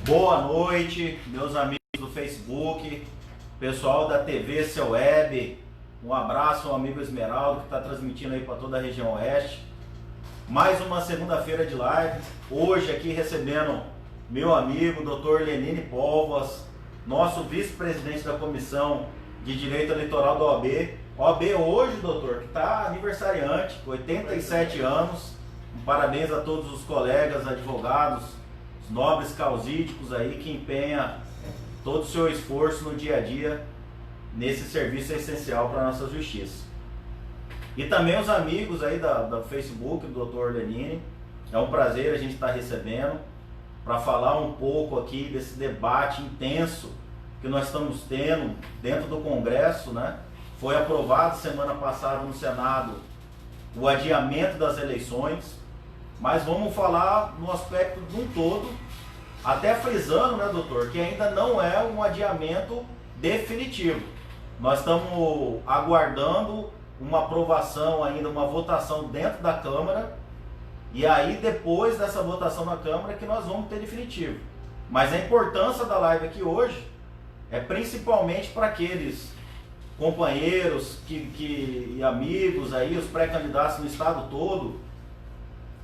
Boa noite, meus amigos do Facebook, pessoal da TV Seu Web, um abraço ao amigo Esmeraldo que está transmitindo aí para toda a região oeste. Mais uma segunda-feira de live, hoje aqui recebendo meu amigo Dr. Lenine Póvoas, nosso vice-presidente da Comissão de Direito Eleitoral da OAB. OAB hoje, doutor, que está aniversariante, 87 anos, parabéns a todos os colegas, advogados, os nobres causídicos aí que empenham todo o seu esforço no dia a dia nesse serviço essencial para a nossa justiça. E também os amigos aí do Facebook, do Dr. Lenine, é um prazer a gente estar recebendo para falar um pouco aqui desse debate intenso que nós estamos tendo dentro do Congresso, né? Foi aprovado semana passada no Senado o adiamento das eleições, mas vamos falar no aspecto de um todo, até frisando, né, doutor, que ainda não é um adiamento definitivo. Nós estamos aguardando uma aprovação ainda, uma votação dentro da Câmara, e aí depois dessa votação na Câmara que nós vamos ter definitivo. Mas a importância da live aqui hoje é principalmente para aqueles companheiros e amigos aí, os pré-candidatos no estado todo,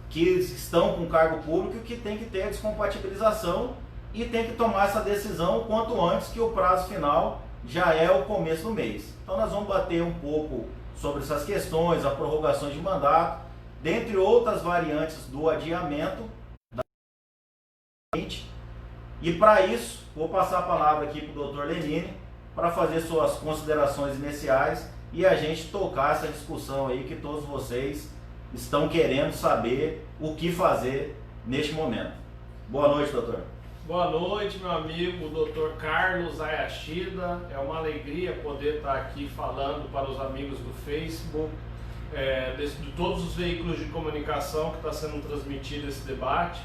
que estão com cargo público e que tem que ter a descompatibilização e tem que tomar essa decisão o quanto antes, que o prazo final já é o começo do mês. Então nós vamos bater um pouco sobre essas questões, a prorrogação de mandato, dentre outras variantes do adiamento. E para isso, vou passar a palavra aqui para o Dr. Lenine para fazer suas considerações iniciais e a gente tocar essa discussão aí que todos vocês estão querendo saber o que fazer neste momento. Boa noite, doutor. Boa noite, meu amigo, Dr. Carlos Ayashida. É uma alegria poder estar aqui falando para os amigos do Facebook, de todos os veículos de comunicação que está sendo transmitido esse debate,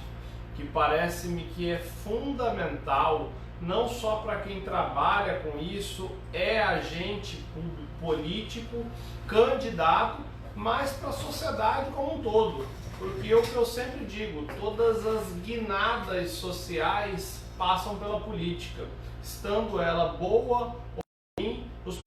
que parece-me que é fundamental, não só para quem trabalha com isso, é agente público, político, candidato, mas para a sociedade como um todo. Porque o que eu sempre digo, todas as guinadas sociais passam pela política, estando ela boa ou ruim, os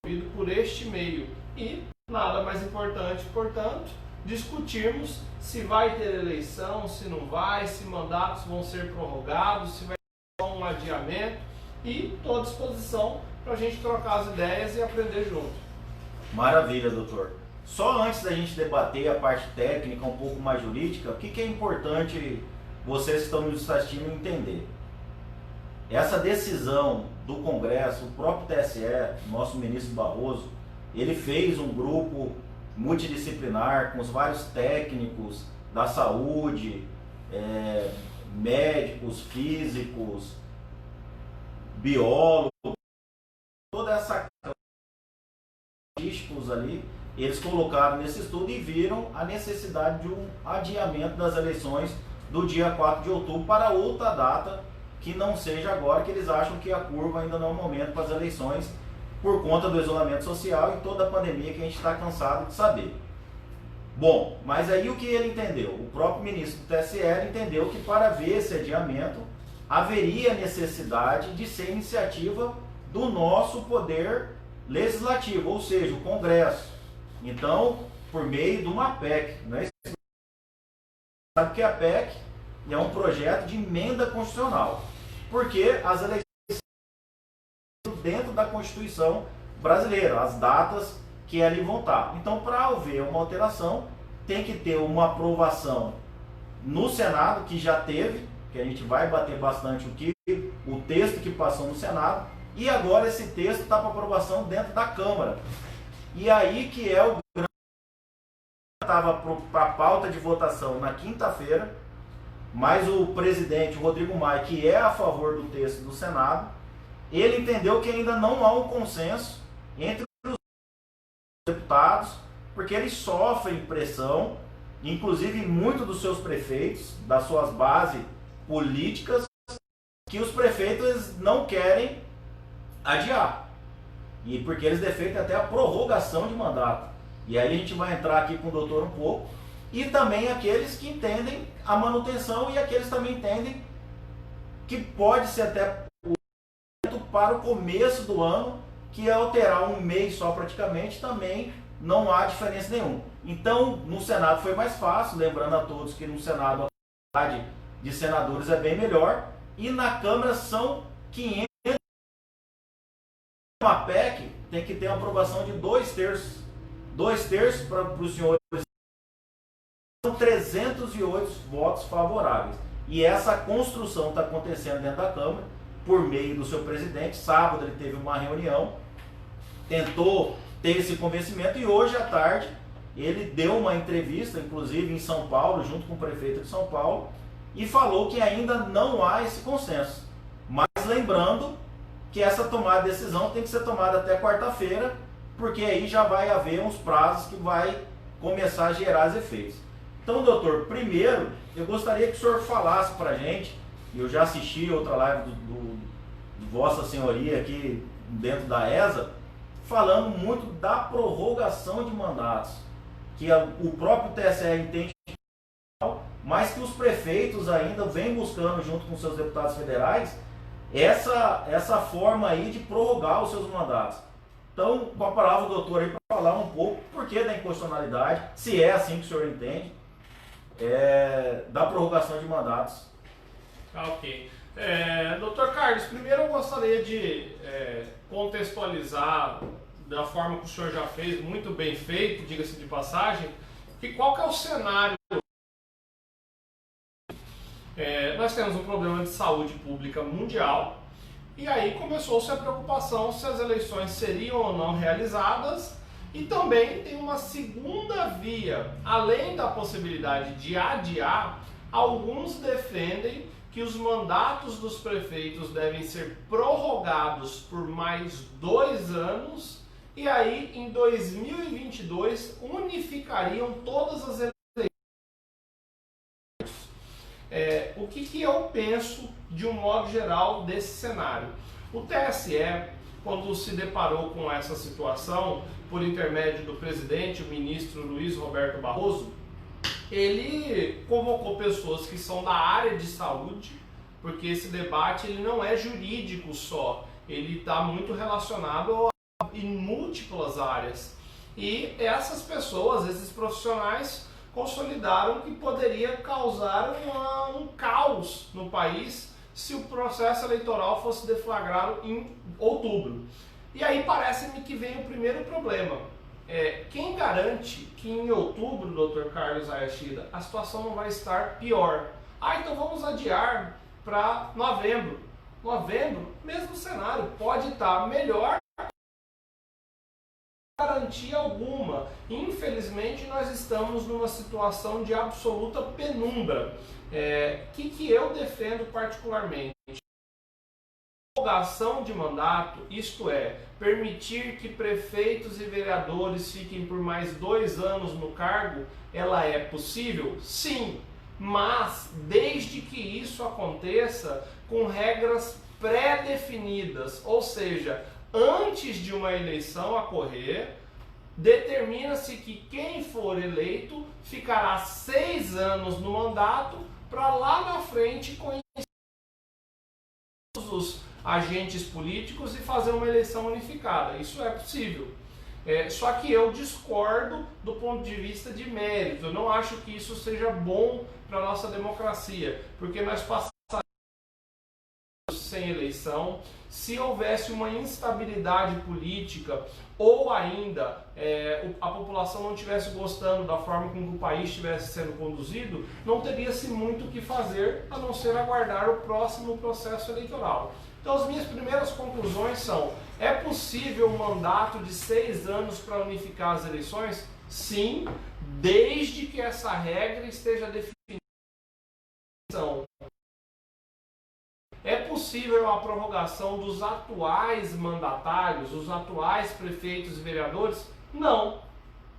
envolvidos por este meio. E nada mais importante, portanto, discutirmos se vai ter eleição, se não vai, se mandatos vão ser prorrogados, se vai ter um adiamento, e estou à disposição para a gente trocar as ideias e aprender junto. Maravilha, doutor. Só antes da gente debater a parte técnica, um pouco mais jurídica, o que é importante vocês que estão nos assistindo entender? Essa decisão do Congresso, o próprio TSE, nosso ministro Barroso, ele fez um grupo multidisciplinar com os vários técnicos da saúde, médicos, físicos, biólogos, toda essa ali, eles colocaram nesse estudo e viram a necessidade de um adiamento das eleições do dia 4 de outubro para outra data que não seja agora, que eles acham que a curva ainda não é o momento para as eleições por conta do isolamento social e toda a pandemia que a gente está cansado de saber. Bom, mas aí o que ele entendeu? O próprio ministro do TSE entendeu que para haver esse adiamento haveria necessidade de ser iniciativa do nosso poder legislativo, ou seja, o Congresso. Então, por meio de uma PEC, não é isso? Sabe que a PEC é um projeto de emenda constitucional, porque as eleições dentro da Constituição brasileira, as datas que ali vão estar. Então, para haver uma alteração, tem que ter uma aprovação no Senado, que já teve, que a gente vai bater bastante o texto que passou no Senado, e agora esse texto está para aprovação dentro da Câmara. E aí que é o grande estava para a pauta de votação na quinta-feira, mas o presidente, o Rodrigo Maia, que é a favor do texto do Senado, ele entendeu que ainda não há um consenso entre os deputados, porque eles sofrem pressão, inclusive muitos dos seus prefeitos, das suas bases políticas, que os prefeitos não querem adiar. E porque eles defendem até a prorrogação de mandato. E aí a gente vai entrar aqui com o doutor um pouco. E também aqueles que entendem a manutenção e aqueles também entendem que pode ser até para o começo do ano, que é alterar um mês só praticamente, também não há diferença nenhuma. Então, no Senado foi mais fácil, lembrando a todos que no Senado a quantidade de senadores é bem melhor, e na Câmara são 500. Uma PEC tem que ter uma aprovação de 2/3. 2/3 para os senhores. São 308 votos favoráveis. E essa construção está acontecendo dentro da Câmara, por meio do seu presidente. Sábado ele teve uma reunião, tentou ter esse convencimento, e hoje à tarde ele deu uma entrevista, inclusive em São Paulo, junto com o prefeito de São Paulo, e falou que ainda não há esse consenso. Mas lembrando que essa tomada de decisão tem que ser tomada até quarta-feira, porque aí já vai haver uns prazos que vai começar a gerar os efeitos. Então, doutor, primeiro eu gostaria que o senhor falasse para a gente, eu já assisti outra live do Vossa Senhoria aqui dentro da ESA, falando muito da prorrogação de mandatos, que o próprio TSE entende, mas que os prefeitos ainda vêm buscando, junto com seus deputados federais, essa forma aí de prorrogar os seus mandatos. Então, com a palavra do doutor aí para falar um pouco por que da inconstitucionalidade, se é assim que o senhor entende, da prorrogação de mandatos. Ok. Doutor Carlos, primeiro eu gostaria de contextualizar da forma que o senhor já fez, muito bem feito, diga-se de passagem, que qual que é o cenário. Nós temos um problema de saúde pública mundial, e aí começou-se a preocupação se as eleições seriam ou não realizadas, e também tem uma segunda via, além da possibilidade de adiar, alguns defendem que os mandatos dos prefeitos devem ser prorrogados por mais 2 anos, e aí em 2022 unificariam todas as eleições. O que eu penso de um modo geral desse cenário? O TSE, quando se deparou com essa situação, por intermédio do presidente, o ministro Luiz Roberto Barroso, ele convocou pessoas que são da área de saúde, porque esse debate ele não é jurídico só, ele está muito relacionado em múltiplas áreas. E essas pessoas, esses profissionais, consolidaram que poderia causar um caos no país se o processo eleitoral fosse deflagrado em outubro. E aí parece-me que vem o primeiro problema. Quem garante que em outubro, doutor Carlos Ayashida, a situação não vai estar pior? Então vamos adiar para novembro. Novembro, mesmo cenário, pode estar melhor, garantia alguma. Infelizmente nós estamos numa situação de absoluta penumbra. Que eu defendo particularmente? Prorrogação de mandato, isto é, permitir que prefeitos e vereadores fiquem por mais 2 anos no cargo, ela é possível? Sim, mas desde que isso aconteça com regras pré-definidas, ou seja, antes de uma eleição ocorrer, determina-se que quem for eleito ficará 6 anos no mandato para lá na frente conhecer os agentes políticos e fazer uma eleição unificada. Isso é possível. Só que eu discordo do ponto de vista de mérito. Eu não acho que isso seja bom para a nossa democracia, porque nós passamos sem eleição, se houvesse uma instabilidade política ou ainda a população não estivesse gostando da forma como o país estivesse sendo conduzido, não teria-se muito o que fazer a não ser aguardar o próximo processo eleitoral. Então as minhas primeiras conclusões são: é possível um mandato de 6 anos para unificar as eleições? Sim, desde que essa regra esteja definida. É possível a prorrogação dos atuais mandatários, os atuais prefeitos e vereadores? Não.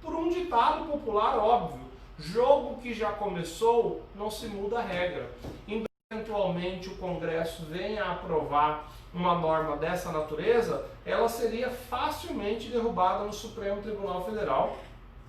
Por um ditado popular óbvio: jogo que já começou, não se muda a regra. Então, eventualmente o Congresso venha a aprovar uma norma dessa natureza, ela seria facilmente derrubada no Supremo Tribunal Federal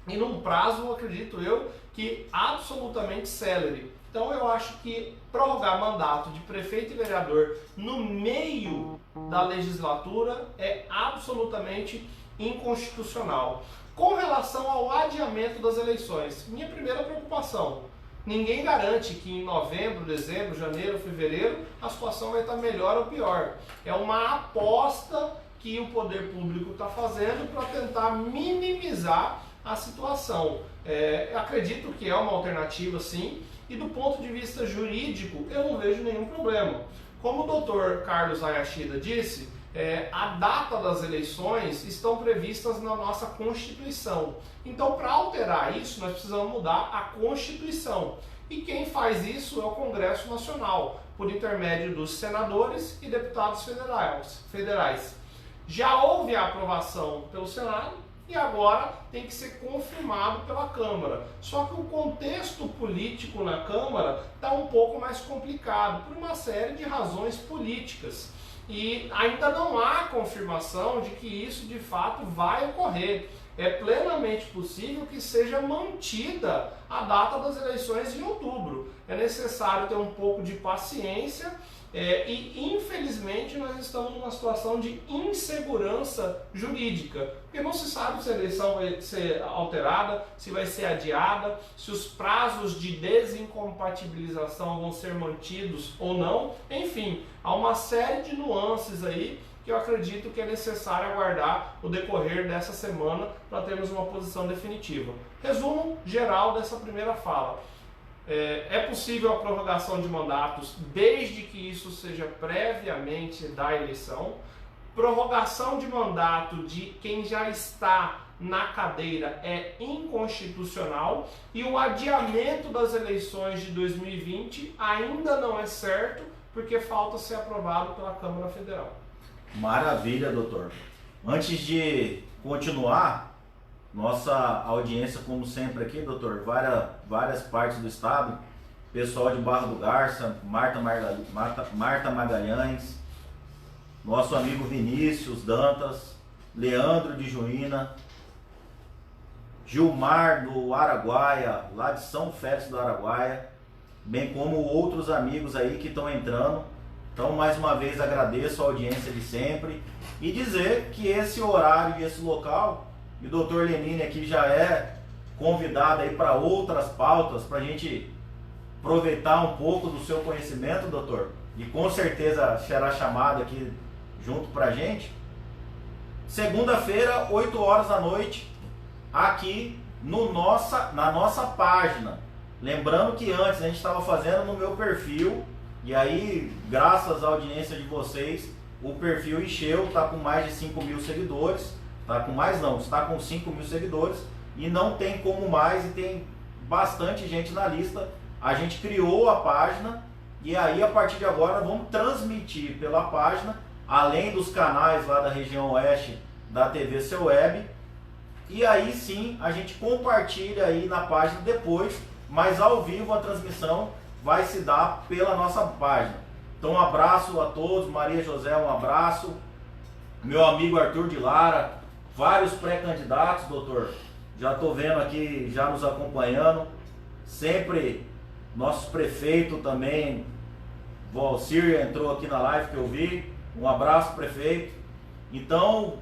e num prazo, acredito eu, que absolutamente célere. Então eu acho que prorrogar mandato de prefeito e vereador no meio da legislatura é absolutamente inconstitucional. Com relação ao adiamento das eleições, minha primeira preocupação: ninguém garante que em novembro, dezembro, janeiro, fevereiro a situação vai estar melhor ou pior. É uma aposta que o poder público está fazendo para tentar minimizar a situação. Acredito que é uma alternativa, sim, e do ponto de vista jurídico eu não vejo nenhum problema. Como o doutor Carlos Ayashida disse, a data das eleições estão previstas na nossa Constituição. Então, para alterar isso, nós precisamos mudar a Constituição. E quem faz isso é o Congresso Nacional, por intermédio dos senadores e deputados federais. Já houve a aprovação pelo Senado e agora tem que ser confirmado pela Câmara. Só que o contexto político na Câmara está um pouco mais complicado, por uma série de razões políticas. E ainda não há confirmação de que isso de fato vai ocorrer. É plenamente possível que seja mantida a data das eleições em outubro. É necessário ter um pouco de paciência e infelizmente nós estamos numa situação de insegurança jurídica, porque não se sabe se a eleição vai ser alterada, se vai ser adiada, se os prazos de desincompatibilização vão ser mantidos ou não. Enfim, há uma série de nuances aí que eu acredito que é necessário aguardar o decorrer dessa semana para termos uma posição definitiva. Resumo geral dessa primeira fala: é possível a prorrogação de mandatos desde que isso seja previamente da eleição. Prorrogação de mandato de quem já está na cadeira é inconstitucional, e o adiamento das eleições de 2020 ainda não é certo, porque falta ser aprovado pela Câmara Federal. Maravilha, doutor. Antes de continuar, nossa audiência, como sempre aqui, doutor, várias partes do estado, pessoal de Barra do Garça, Marta Magalhães, nosso amigo Vinícius Dantas, Leandro de Juína, Gilmar do Araguaia, lá de São Félix do Araguaia, bem como outros amigos aí que estão entrando. Então, mais uma vez, agradeço a audiência de sempre e dizer que esse horário e esse local, e o doutor Lenine aqui já é convidado aí para outras pautas, para a gente aproveitar um pouco do seu conhecimento, doutor, e com certeza será chamado aqui junto para a gente. Segunda-feira, 8 horas da noite, aqui na nossa página. Lembrando que antes a gente estava fazendo no meu perfil, e aí, graças à audiência de vocês, o perfil encheu, está com mais de 5 mil seguidores, está com 5 mil seguidores, e não tem como mais, e tem bastante gente na lista. A gente criou a página, e aí a partir de agora vamos transmitir pela página, além dos canais lá da região oeste da TV Seu Web, e aí sim a gente compartilha aí na página depois, mas ao vivo a transmissão vai se dar pela nossa página. Então um abraço a todos, Maria José, um abraço, meu amigo Arthur de Lara, vários pré-candidatos, doutor, já estou vendo aqui, já nos acompanhando, sempre nossos prefeitos também, Valcir entrou aqui na live que eu vi, um abraço prefeito. Então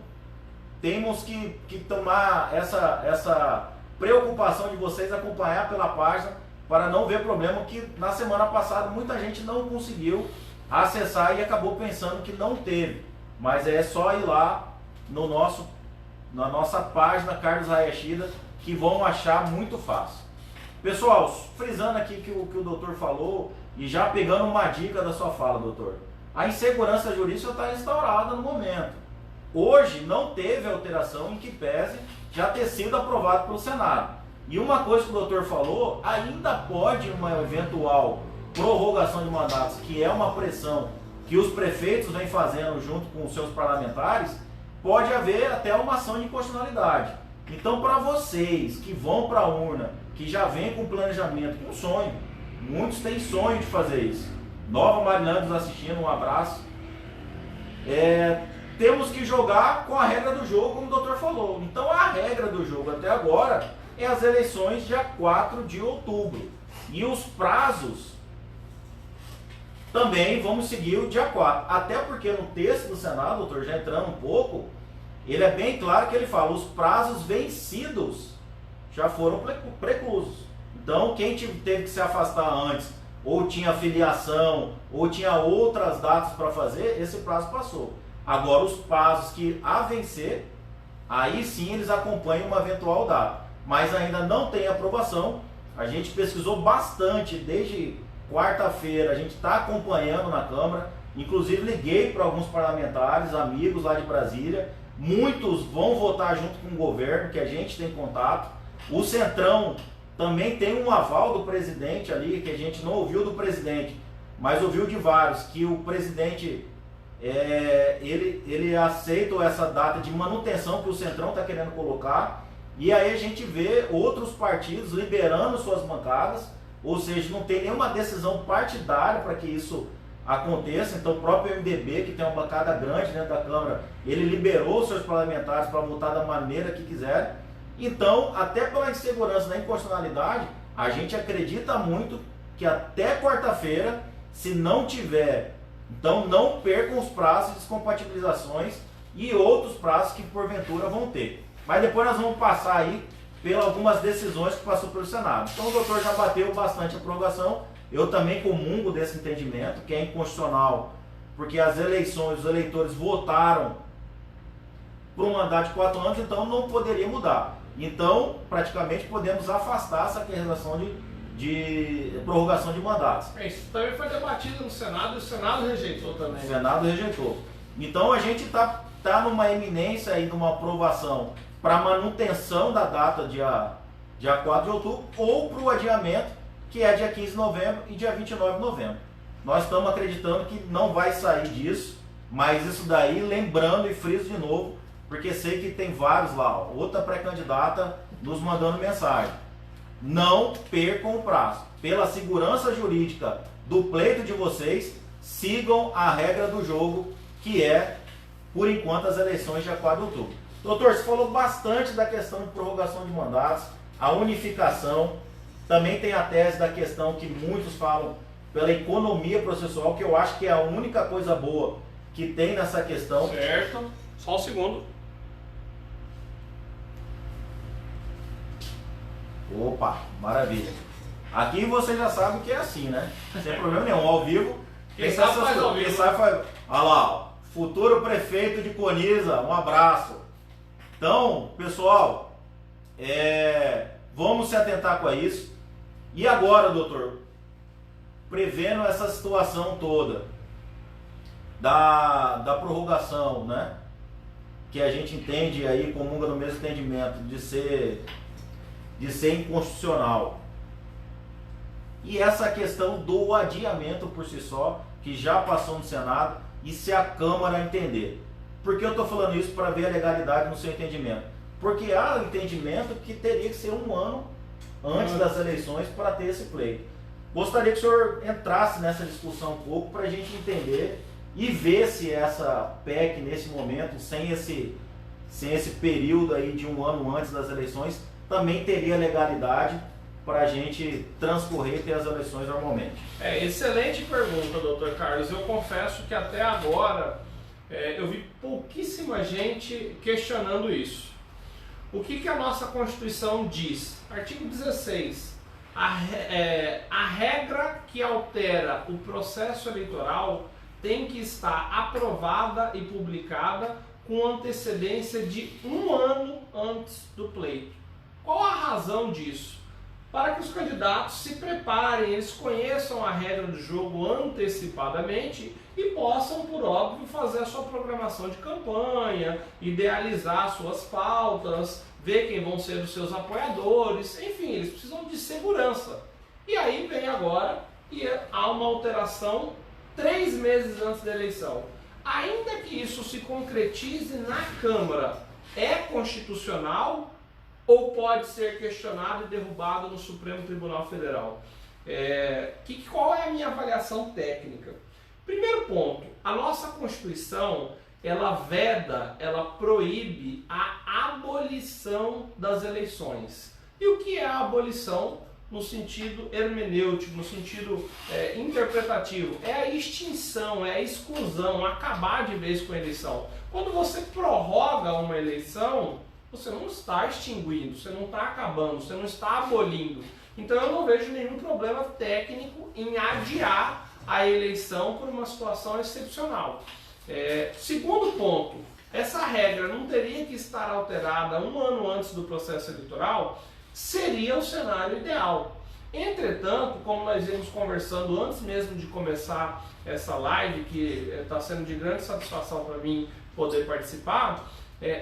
temos que tomar essa preocupação de vocês acompanhar pela página, para não ver problema que na semana passada muita gente não conseguiu acessar e acabou pensando que não teve. Mas é só ir lá na nossa página Carlos Ayashida que vão achar muito fácil. Pessoal, frisando aqui que o doutor falou e já pegando uma dica da sua fala, doutor. a insegurança jurídica está instaurada no momento. Hoje não teve alteração em que pese já ter sido aprovado pelo Senado. E uma coisa que o doutor falou, ainda pode uma eventual prorrogação de mandatos, que é uma pressão que os prefeitos vêm fazendo junto com os seus parlamentares, pode haver até uma ação de inconstitucionalidade. Então, para vocês que vão para a urna, que já vem com planejamento, com sonho, muitos têm sonho de fazer isso. Nova Marilândia nos assistindo, um abraço. Temos que jogar com a regra do jogo, como o doutor falou. Então, a regra do jogo até agora é as eleições dia 4 de outubro. E os prazos também vamos seguir o dia 4. Até porque no texto do Senado, doutor, já entrando um pouco, ele é bem claro que ele fala, os prazos vencidos já foram preclusos. Então, quem teve que se afastar antes, ou tinha filiação, ou tinha outras datas para fazer, esse prazo passou. Agora, os prazos que a vencer, aí sim eles acompanham uma eventual data. Mas ainda não tem aprovação. A gente pesquisou bastante desde quarta-feira, a gente está acompanhando na Câmara. Inclusive, liguei para alguns parlamentares, amigos lá de Brasília. Muitos vão votar junto com o governo, que a gente tem contato. O Centrão também tem um aval do presidente ali, que a gente não ouviu do presidente, mas ouviu de vários, que o presidente, ele aceita essa data de manutenção que o Centrão está querendo colocar, e aí a gente vê outros partidos liberando suas bancadas, ou seja, não tem nenhuma decisão partidária para que isso aconteça. Então o próprio MDB, que tem uma bancada grande dentro da Câmara, ele liberou seus parlamentares para votar da maneira que quiser. Então, até pela insegurança da inconstitucionalidade, a gente acredita muito que até quarta-feira, se não tiver, então não percam os prazos de descompatibilizações e outros prazos que porventura vão ter. Mas depois nós vamos passar aí pelas algumas decisões que passou pelo Senado. Então o doutor já bateu bastante a prorrogação. Eu também comungo desse entendimento, que é inconstitucional, porque as eleições, os eleitores votaram por um mandato de 4 anos, então não poderia mudar. Então, praticamente, podemos afastar essa relação de prorrogação de mandatos. Isso também foi debatido no Senado e o Senado rejeitou também. O Senado rejeitou. Então, a gente está numa eminência aí, numa aprovação para manutenção da data dia 4 de outubro ou para o adiamento, que é dia 15 de novembro e dia 29 de novembro. Nós estamos acreditando que não vai sair disso, mas isso daí, lembrando e friso de novo, porque sei que tem vários lá, outra pré-candidata nos mandando mensagem. Não percam o prazo. Pela segurança jurídica do pleito de vocês, sigam a regra do jogo, que é, por enquanto, as eleições dia 4 de outubro. Doutor, você falou bastante da questão de prorrogação de mandatos, a unificação, também tem a tese da questão que muitos falam pela economia processual, que eu acho que é a única coisa boa que tem nessa questão. Certo. Só um segundo. Opa, maravilha. Aqui você já sabe que é assim, né? Sem problema nenhum, ao vivo. Quem sabe faz ao vivo. Quem sabe faz... Olha lá, ó. Futuro prefeito de Coniza, um abraço. Então, pessoal, vamos se atentar com isso. E agora, doutor, prevendo essa situação toda da prorrogação, né? Que a gente entende aí, comunga no mesmo entendimento, de ser inconstitucional. E essa questão do adiamento por si só, que já passou no Senado, e se a Câmara entender. Por que eu estou falando isso? Para ver a legalidade no seu entendimento. Porque há o entendimento que teria que ser 1 ano antes das eleições para ter esse pleito. Gostaria que o senhor entrasse nessa discussão um pouco para a gente entender e ver se essa PEC nesse momento, sem esse período aí de 1 ano antes das eleições, também teria legalidade para a gente transcorrer e ter as eleições normalmente. Excelente pergunta, doutor Carlos. Eu confesso que até agora eu vi pouquíssima gente questionando isso. O que a nossa Constituição diz? Artigo 16. A regra que altera o processo eleitoral tem que estar aprovada e publicada com antecedência de 1 ano antes do pleito. Qual a razão disso? Para que os candidatos se preparem, eles conheçam a regra do jogo antecipadamente e possam, por óbvio, fazer a sua programação de campanha, idealizar suas pautas, ver quem vão ser os seus apoiadores, enfim, eles precisam de segurança. E aí vem agora e há uma alteração 3 meses antes da eleição. Ainda que isso se concretize na Câmara, é constitucional ou pode ser questionado e derrubado no Supremo Tribunal Federal? Qual é a minha avaliação técnica? Primeiro ponto, a nossa Constituição, ela veda, ela proíbe a abolição das eleições. E o que é a abolição no sentido hermenêutico, no sentido interpretativo? É a extinção, é a exclusão, acabar de vez com a eleição. Quando você prorroga uma eleição, você não está extinguindo, você não está acabando, você não está abolindo. Então eu não vejo nenhum problema técnico em adiar a eleição por uma situação excepcional. Segundo ponto, essa regra não teria que estar alterada 1 ano antes do processo eleitoral, seria o cenário ideal. Entretanto, como nós íamos conversando antes mesmo de começar essa live, que está sendo de grande satisfação para mim poder participar,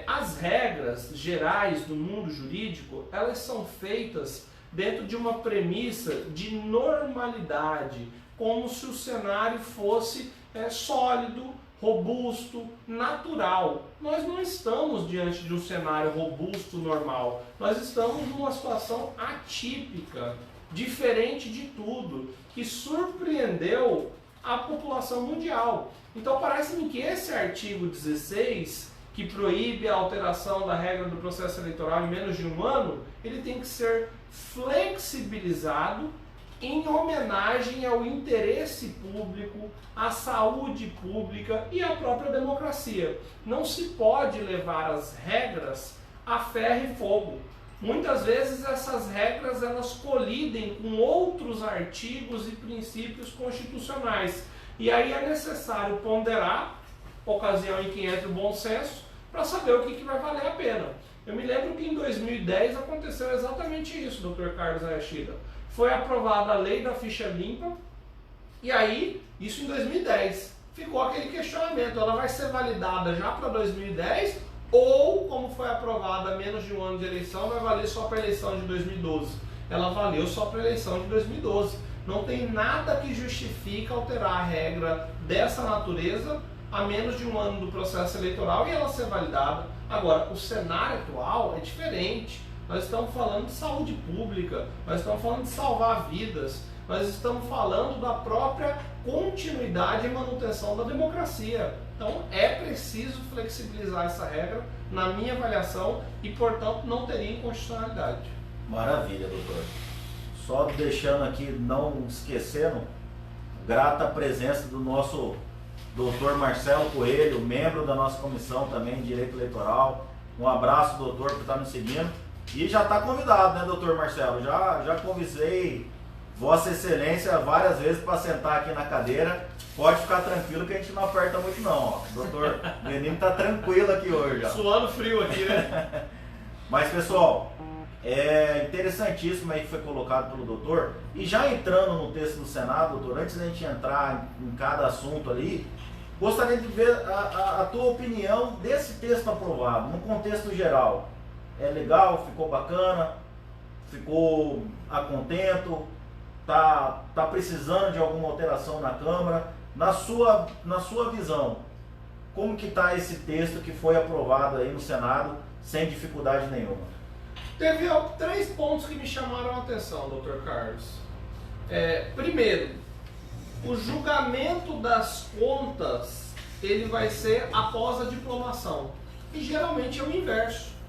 as regras gerais do mundo jurídico, elas são feitas dentro de uma premissa de normalidade, como se o cenário fosse sólido, robusto, natural. Nós não estamos diante de um cenário robusto, normal. Nós estamos numa situação atípica, diferente de tudo, que surpreendeu a população mundial. Então parece-me que esse artigo 16, que proíbe a alteração da regra do processo eleitoral em menos de 1 ano, ele tem que ser flexibilizado em homenagem ao interesse público, à saúde pública e à própria democracia. Não se pode levar as regras a ferro e fogo. Muitas vezes essas regras elas colidem com outros artigos e princípios constitucionais. E aí é necessário ponderar, ocasião em que entra o bom senso, para saber o que vai valer a pena. Eu me lembro que em 2010 aconteceu exatamente isso, Dr. Carlos Ayashida. Foi aprovada a lei da ficha limpa, e aí, isso em 2010, ficou aquele questionamento, ela vai ser validada já para 2010, ou, como foi aprovada há menos de 1 ano de eleição, vai valer só para a eleição de 2012. Ela valeu só para a eleição de 2012. Não tem nada que justifique alterar a regra dessa natureza a menos de 1 ano do processo eleitoral e ela ser validada. Agora, o cenário atual é diferente. Nós estamos falando de saúde pública, nós estamos falando de salvar vidas, nós estamos falando da própria continuidade e manutenção da democracia. Então é preciso flexibilizar essa regra, na minha avaliação, e portanto não teria inconstitucionalidade. Maravilha, doutor. Só deixando aqui, não esquecendo, grata a presença do nosso doutor Marcelo Coelho, membro da nossa comissão também de Direito Eleitoral. Um abraço, doutor, por estar nos seguindo. E já está convidado, né, doutor Marcelo? Já convidei Vossa Excelência várias vezes para sentar aqui na cadeira. Pode ficar tranquilo que a gente não aperta muito não. Ó. O doutor Menino está tranquilo aqui hoje. Ó. Suando frio aqui, né? Mas, pessoal, é interessantíssimo aí que foi colocado pelo doutor. E já entrando no texto do Senado, doutor, antes da gente entrar em cada assunto ali, gostaria de ver a tua opinião desse texto aprovado, no contexto geral. É legal, ficou bacana, ficou a contento, tá precisando de alguma alteração na Câmara. Na sua visão, como que está esse texto que foi aprovado aí no Senado sem dificuldade nenhuma? Teve 3 pontos que me chamaram a atenção, Dr. Carlos. Primeiro, o julgamento das contas ele vai ser após a diplomação. E geralmente é o inverso.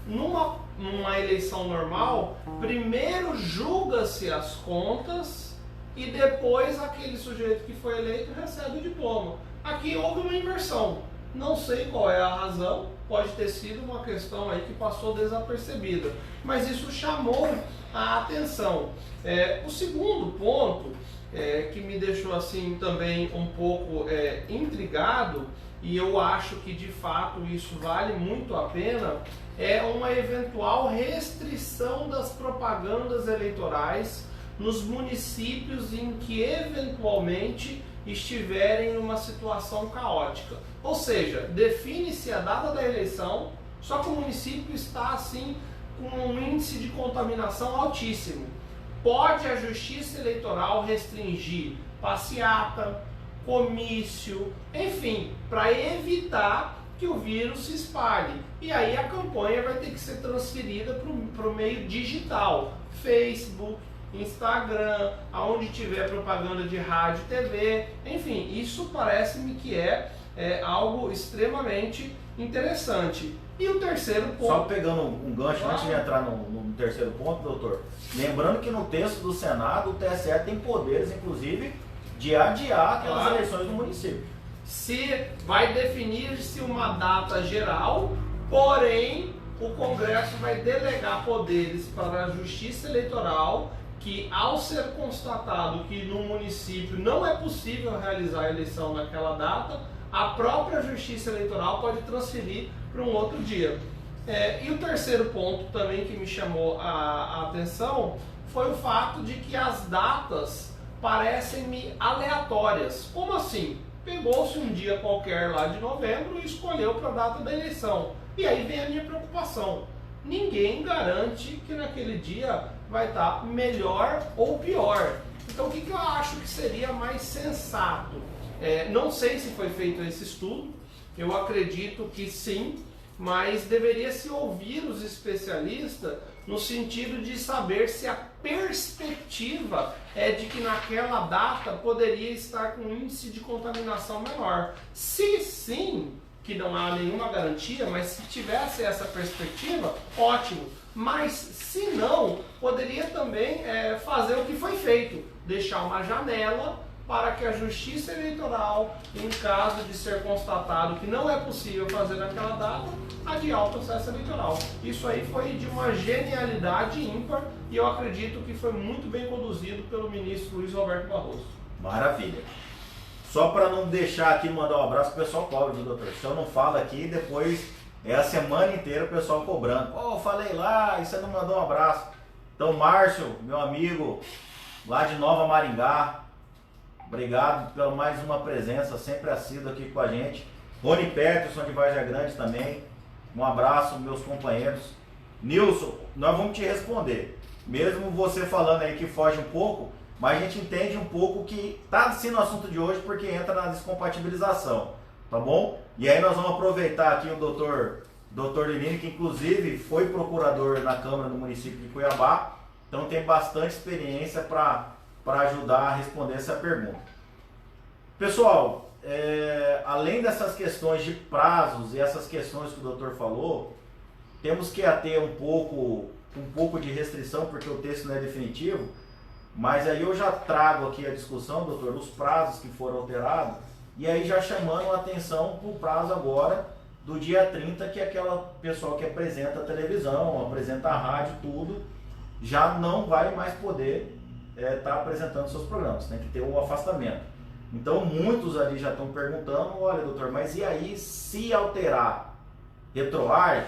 Numa eleição normal, primeiro julga-se as contas e depois aquele sujeito que foi eleito recebe o diploma. Aqui houve uma inversão. Não sei qual é a razão, pode ter sido uma questão aí que passou desapercebida, mas isso chamou a atenção. O segundo ponto que me deixou assim também um pouco intrigado, e eu acho que de fato isso vale muito a pena, é uma eventual restrição das propagandas eleitorais nos municípios em que eventualmente estiverem numa situação caótica. Ou seja, define-se a data da eleição, só que o município está assim com um índice de contaminação altíssimo. Pode a Justiça Eleitoral restringir passeata, comício, enfim, para evitar que o vírus se espalhe. E aí a campanha vai ter que ser transferida para o meio digital, Facebook, Instagram, aonde tiver propaganda de rádio, TV, enfim, isso parece-me que é algo extremamente interessante. E o terceiro ponto... Só pegando um gancho antes de entrar no terceiro ponto, doutor, lembrando que no texto do Senado o TSE tem poderes, inclusive, de adiar aquelas eleições do município. Se vai definir-se uma data geral, porém o Congresso vai delegar poderes para a Justiça Eleitoral, que ao ser constatado que no município não é possível realizar a eleição naquela data, a própria Justiça Eleitoral pode transferir para um outro dia. E o terceiro ponto também que me chamou a atenção foi o fato de que as datas parecem-me aleatórias. Como assim? Pegou-se um dia qualquer lá de novembro e escolheu para a data da eleição. E aí vem a minha preocupação. Ninguém garante que naquele dia vai estar melhor ou pior. Então o que eu acho que seria mais sensato? Não sei se foi feito esse estudo, eu acredito que sim, mas deveria se ouvir os especialistas no sentido de saber se a perspectiva é de que naquela data poderia estar com um índice de contaminação menor. Se sim, que não há nenhuma garantia, mas se tivesse essa perspectiva, ótimo. Mas se não, poderia também fazer o que foi feito, deixar uma janela para que a Justiça Eleitoral, em caso de ser constatado que não é possível fazer naquela data, adiar o processo eleitoral. Isso aí foi de uma genialidade ímpar e eu acredito que foi muito bem conduzido pelo ministro Luiz Roberto Barroso. Maravilha. Só para não deixar aqui, mandar um abraço pro pessoal pobre, viu, doutor? Se eu não falo aqui, depois é a semana inteira o pessoal cobrando. Falei lá e você não mandou um abraço. Então, Márcio, meu amigo, lá de Nova Maringá, obrigado pela mais uma presença, sempre assíduo aqui com a gente. Rony Peterson de Vargem Grande também, um abraço, meus companheiros. Nilson, nós vamos te responder, mesmo você falando aí que foge um pouco, mas a gente entende um pouco que está sendo o assunto de hoje porque entra na descompatibilização, tá bom? E aí nós vamos aproveitar aqui o doutor Lenine, que inclusive foi procurador na Câmara do município de Cuiabá, então tem bastante experiência para ajudar a responder essa pergunta. Pessoal, além dessas questões de prazos e essas questões que o doutor falou, temos que ater um pouco de restrição, porque o texto não é definitivo, mas aí eu já trago aqui a discussão, doutor, dos prazos que foram alterados, e aí já chamando a atenção para o prazo agora do dia 30, que é aquela pessoa que apresenta a televisão, apresenta a rádio, tudo, já não vai mais poder estar apresentando seus programas, tem que ter um afastamento. Então muitos ali já estão perguntando, olha doutor, mas e aí se alterar, retroage?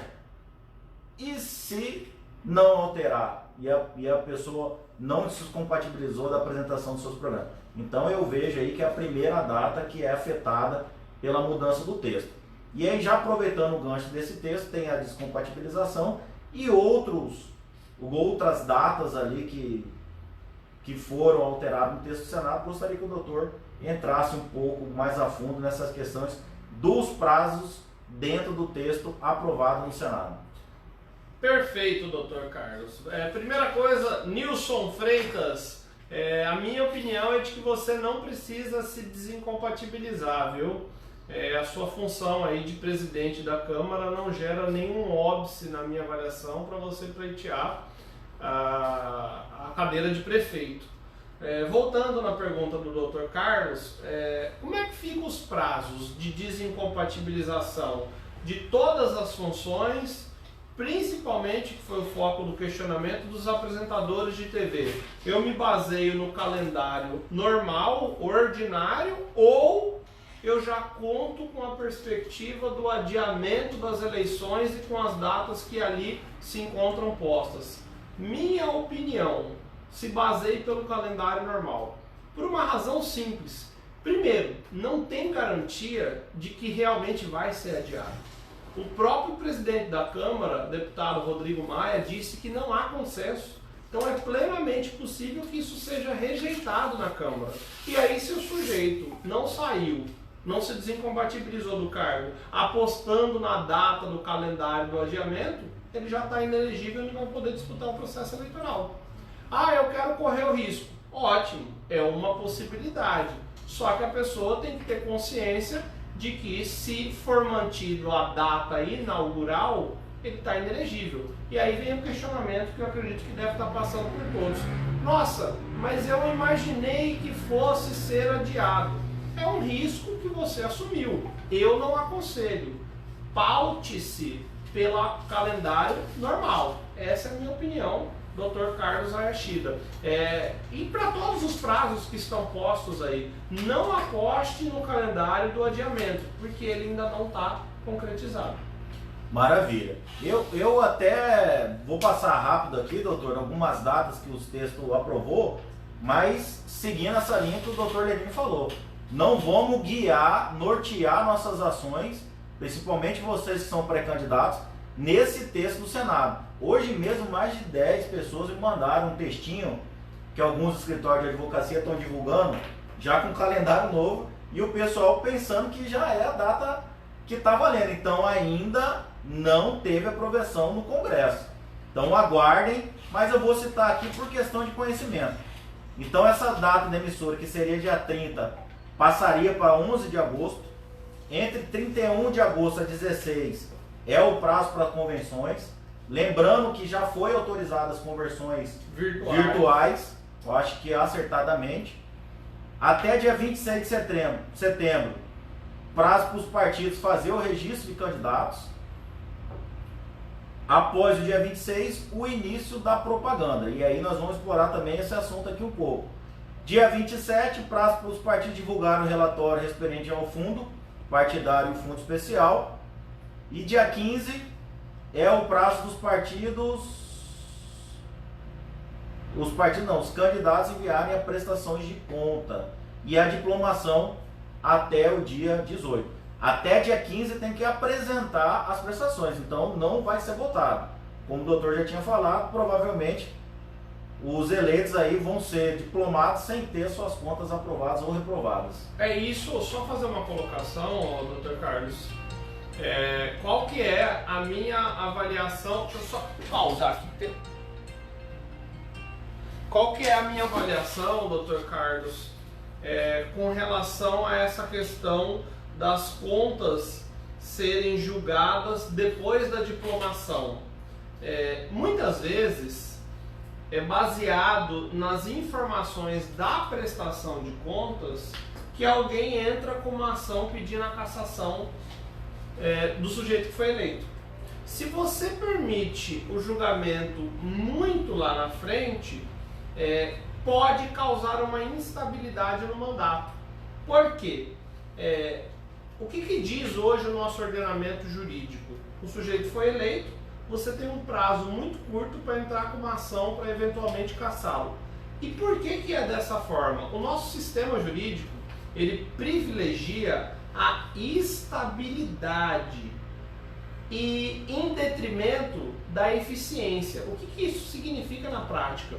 E se não alterar? E a pessoa não se compatibilizou da apresentação dos seus programas? Então eu vejo aí que é a primeira data que é afetada pela mudança do texto. E aí já aproveitando o gancho desse texto, tem a descompatibilização e outras datas ali que foram alteradas no texto do Senado. Gostaria que o doutor entrasse um pouco mais a fundo nessas questões dos prazos dentro do texto aprovado no Senado. Perfeito, doutor Carlos. Primeira coisa, Nilson Freitas, a minha opinião é de que você não precisa se desincompatibilizar, viu? A sua função aí de presidente da Câmara não gera nenhum óbice na minha avaliação para você pleitear a cadeira de prefeito. Voltando na pergunta do Dr. Carlos, como é que ficam os prazos de desincompatibilização de todas as funções, principalmente, que foi o foco do questionamento, dos apresentadores de TV? Eu me baseio no calendário normal, ordinário, ou eu já conto com a perspectiva do adiamento das eleições e com as datas que ali se encontram postas? Minha opinião, se baseie pelo calendário normal. Por uma razão simples. Primeiro, não tem garantia de que realmente vai ser adiado. O próprio presidente da Câmara, deputado Rodrigo Maia, disse que não há consenso. Então é plenamente possível que isso seja rejeitado na Câmara. E aí, se o sujeito não saiu, não se desincompatibilizou do cargo, apostando na data do calendário do adiamento, ele já está inelegível e não vai poder disputar o processo eleitoral. Ah, eu quero correr o risco. Ótimo, é uma possibilidade. Só que a pessoa tem que ter consciência de que, se for mantido a data inaugural, ele está inelegível. E aí vem o questionamento que eu acredito que deve estar passando por todos. Nossa, mas eu imaginei que fosse ser adiado. É um risco que você assumiu. Eu não aconselho. Paute-se pelo calendário normal. Essa é a minha opinião, Dr. Carlos Ayashida. E para todos os prazos que estão postos aí, não aposte no calendário do adiamento, porque ele ainda não está concretizado. Maravilha. Eu até vou passar rápido aqui, doutor, algumas datas que os textos aprovou, mas seguindo essa linha que o doutor Levin falou. Não vamos guiar, nortear nossas ações, principalmente vocês que são pré-candidatos, nesse texto do Senado. Hoje mesmo, mais de 10 pessoas me mandaram um textinho que alguns escritórios de advocacia estão divulgando, já com calendário novo, e o pessoal pensando que já é a data que está valendo. Então ainda não teve aprovação no Congresso. Então aguardem, mas eu vou citar aqui por questão de conhecimento. Então essa data da emissora, que seria dia 30, passaria para 11 de agosto. Entre 31 de agosto a 16 é o prazo para convenções. Lembrando que já foi autorizadas as conversões virtuais, eu acho que acertadamente. Até dia 26 de setembro, prazo para os partidos fazer o registro de candidatos. Após o dia 26, o início da propaganda. E aí nós vamos explorar também esse assunto aqui um pouco. Dia 27, prazo para os partidos divulgarem o relatório referente ao fundo partidário e o fundo especial. E dia 15 é o prazo dos partidos... Os candidatos enviarem as prestações de conta e a diplomação até o dia 18. Até dia 15 tem que apresentar as prestações, então não vai ser votado. Como o doutor já tinha falado, provavelmente os eleitos aí vão ser diplomados sem ter suas contas aprovadas ou reprovadas. É isso, só fazer uma colocação, doutor Carlos. Qual que é a minha avaliação? Deixa eu só pausar aqui. Qual que é a minha avaliação, doutor Carlos, com relação a essa questão das contas serem julgadas depois da diplomação? Muitas vezes é baseado nas informações da prestação de contas que alguém entra com uma ação pedindo a cassação do sujeito que foi eleito. Se você permite o julgamento muito lá na frente, pode causar uma instabilidade no mandato. Por quê? O que diz hoje o nosso ordenamento jurídico? O sujeito foi eleito, você tem um prazo muito curto para entrar com uma ação para eventualmente cassá-lo. E por que é dessa forma? O nosso sistema jurídico, ele privilegia a estabilidade e em detrimento da eficiência. O que isso significa na prática?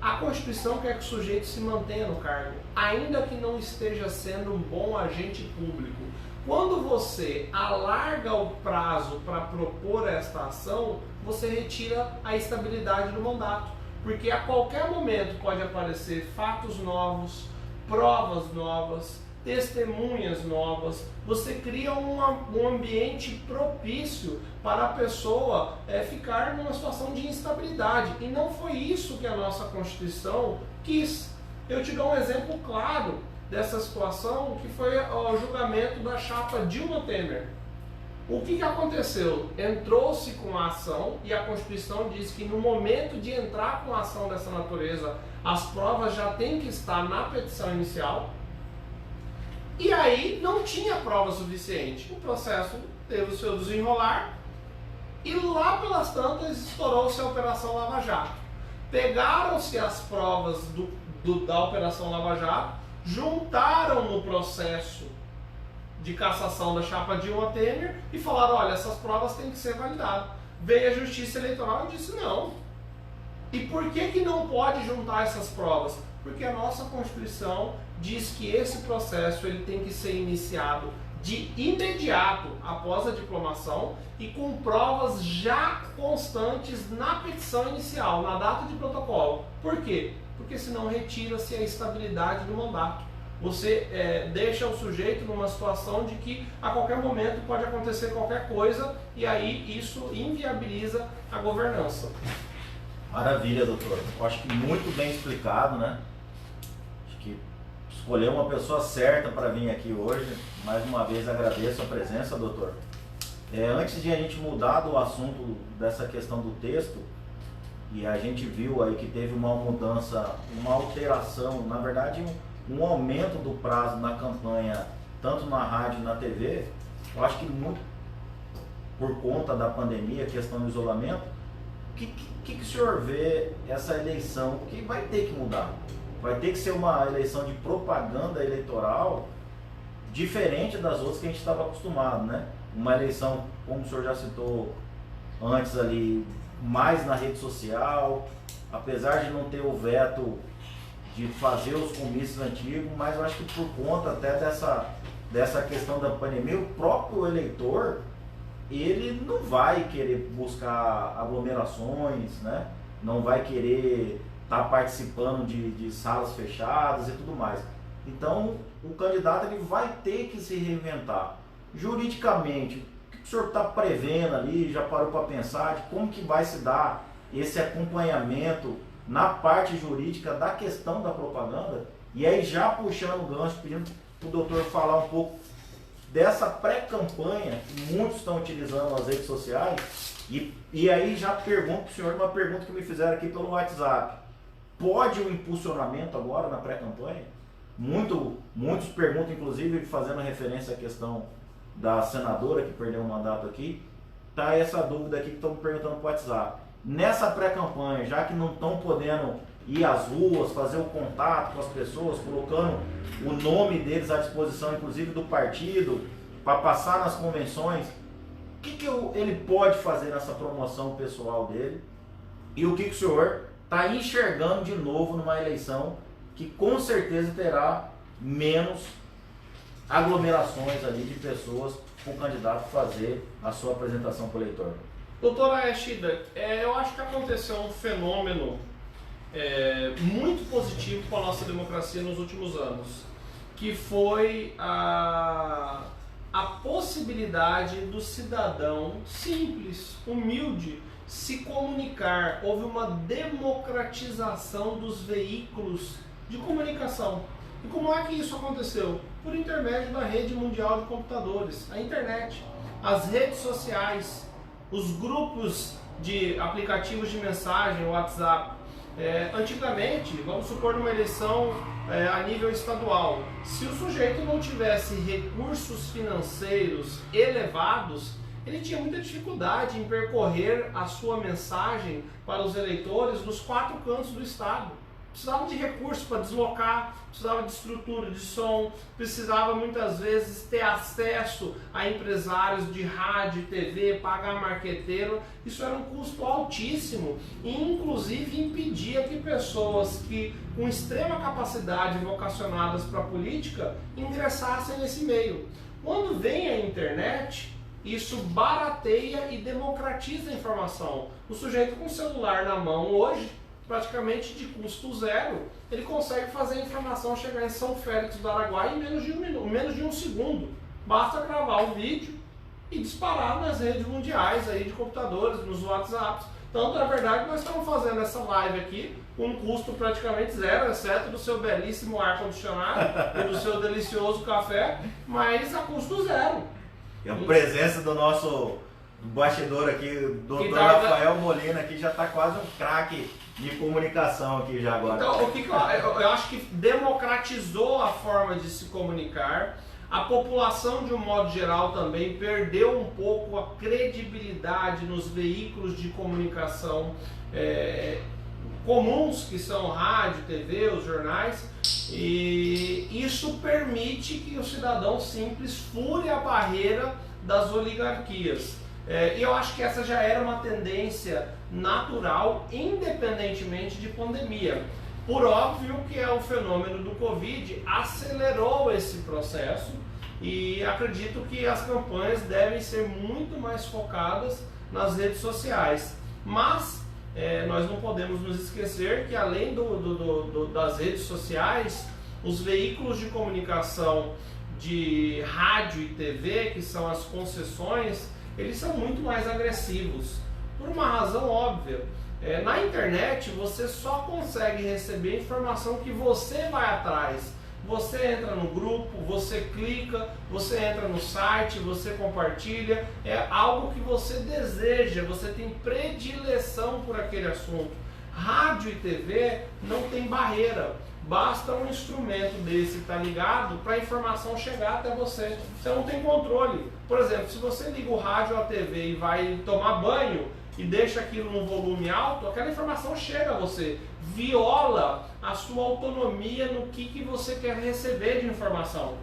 A Constituição quer que o sujeito se mantenha no cargo, ainda que não esteja sendo um bom agente público. Quando você alarga o prazo para propor esta ação, você retira a estabilidade do mandato, porque a qualquer momento pode aparecer fatos novos, provas novas, testemunhas novas. Você cria um ambiente propício para a pessoa ficar numa situação de instabilidade, e não foi isso que a nossa Constituição quis. Eu te dou um exemplo claro dessa situação, que foi o julgamento da chapa Dilma Temer. O que aconteceu? Entrou-se com a ação, e a Constituição diz que no momento de entrar com a ação dessa natureza, as provas já têm que estar na petição inicial, e aí não tinha prova suficiente. O processo teve o seu desenrolar, e lá pelas tantas estourou-se a Operação Lava Jato. Pegaram-se as provas da Operação Lava Jato, juntaram no processo de cassação da chapa Dilma Temer e falaram, olha, essas provas têm que ser validadas. Veio a Justiça Eleitoral e disse não. E por que não pode juntar essas provas? Porque a nossa Constituição diz que esse processo ele tem que ser iniciado de imediato após a diplomação e com provas já constantes na petição inicial, na data de protocolo. Por quê? Porque senão retira-se a estabilidade do mandato. Você deixa o sujeito numa situação de que a qualquer momento pode acontecer qualquer coisa e aí isso inviabiliza a governança. Maravilha, doutor. Eu acho que muito bem explicado, né? Acho que escolheu uma pessoa certa para vir aqui hoje. Mais uma vez agradeço a presença, doutor. Antes de a gente mudar do assunto dessa questão do texto, e a gente viu aí que teve uma mudança, uma alteração, na verdade um aumento do prazo na campanha, tanto na rádio e na TV, eu acho que muito por conta da pandemia, questão do isolamento. O que o senhor vê essa eleição? O que vai ter que mudar? Vai ter que ser uma eleição de propaganda eleitoral diferente das outras que a gente estava acostumado, né? Uma eleição, como o senhor já citou antes ali, mais na rede social, apesar de não ter o veto de fazer os comícios antigos, mas eu acho que por conta até dessa questão da pandemia, o próprio eleitor, ele não vai querer buscar aglomerações, né? Não vai querer estar participando de salas fechadas e tudo mais. Então, o candidato ele vai ter que se reinventar. Juridicamente, o que o senhor está prevendo ali, já parou para pensar de como que vai se dar esse acompanhamento na parte jurídica da questão da propaganda? E aí já puxando o gancho, pedindo para o doutor falar um pouco dessa pré-campanha que muitos estão utilizando nas redes sociais. E aí já pergunto para o senhor uma pergunta que me fizeram aqui pelo WhatsApp. Pode o impulsionamento agora na pré-campanha? Muitos perguntam, inclusive fazendo referência à questão da senadora que perdeu o mandato aqui. Tá essa dúvida aqui que estão me perguntando para o WhatsApp. Nessa pré-campanha, já que não estão podendo ir às ruas, fazer o contato com as pessoas, colocando o nome deles à disposição, inclusive do partido, para passar nas convenções, o que ele pode fazer nessa promoção pessoal dele? E o que o senhor está enxergando de novo numa eleição que com certeza terá menos aglomerações ali de pessoas para o candidato fazer a sua apresentação para o eleitor? Doutora Ayashida, eu acho que aconteceu um fenômeno muito positivo para a nossa democracia nos últimos anos, que foi a possibilidade do cidadão simples, humilde, se comunicar. Houve uma democratização dos veículos de comunicação. E como é que isso aconteceu? Por intermédio da rede mundial de computadores, a internet, as redes sociais, os grupos de aplicativos de mensagem, o WhatsApp. Antigamente, vamos supor numa eleição a nível estadual, se o sujeito não tivesse recursos financeiros elevados, ele tinha muita dificuldade em percorrer a sua mensagem para os eleitores nos 4 cantos do estado. Precisava de recursos para deslocar, precisava de estrutura de som, precisava muitas vezes ter acesso a empresários de rádio e TV, pagar marqueteiro. Isso era um custo altíssimo e inclusive impedia que pessoas que com extrema capacidade vocacionadas para a política ingressassem nesse meio. Quando vem a internet, isso barateia e democratiza a informação. O sujeito com o celular na mão hoje, praticamente de custo zero, ele consegue fazer a informação chegar em São Félix do Araguaia em menos de um segundo. Basta gravar o vídeo e disparar nas redes mundiais aí de computadores, nos WhatsApps. Tanto é verdade que nós estamos fazendo essa live aqui com um custo praticamente zero, exceto do seu belíssimo ar-condicionado e do seu delicioso café, mas a custo zero. E a presença do nosso bastidor aqui, o doutor Rafael Molina, aqui já está quase um craque de comunicação aqui já agora. Então, eu acho que democratizou a forma de se comunicar. A população, de um modo geral, também perdeu um pouco a credibilidade nos veículos de comunicação comuns, que são rádio, TV, os jornais, E isso permite que o cidadão simples fure a barreira das oligarquias. E eu acho que essa já era uma tendência natural, independentemente de pandemia. Por óbvio que o fenômeno do Covid acelerou esse processo e acredito que as campanhas devem ser muito mais focadas nas redes sociais. Mas nós não podemos nos esquecer que além das redes sociais, os veículos de comunicação de rádio e TV, que são as concessões, eles são muito mais agressivos, por uma razão óbvia. Na internet você só consegue receber informação que você vai atrás. Você entra no grupo, você clica, você entra no site, você compartilha, é algo que você deseja, você tem predileção por aquele assunto. Rádio e TV não tem barreira, basta um instrumento desse estar ligado para a informação chegar até você. Você não tem controle. Por exemplo, se você liga o rádio ou a TV e vai tomar banho e deixa aquilo num volume alto, aquela informação chega a você, viola a sua autonomia no que você quer receber de informação.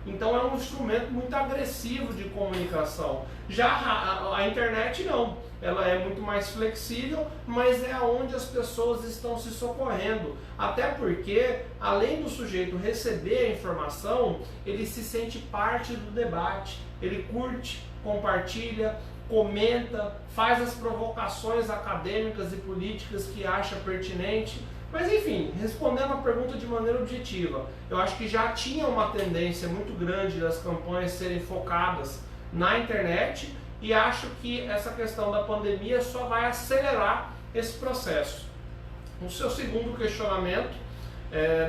Então é um instrumento muito agressivo de comunicação. Já a internet não, ela é muito mais flexível, mas é onde as pessoas estão se socorrendo. Até porque, além do sujeito receber a informação, ele se sente parte do debate, ele curte, compartilha, comenta, faz as provocações acadêmicas e políticas que acha pertinente. Mas enfim, respondendo a pergunta de maneira objetiva, eu acho que já tinha uma tendência muito grande das campanhas serem focadas na internet e acho que essa questão da pandemia só vai acelerar esse processo. O seu segundo questionamento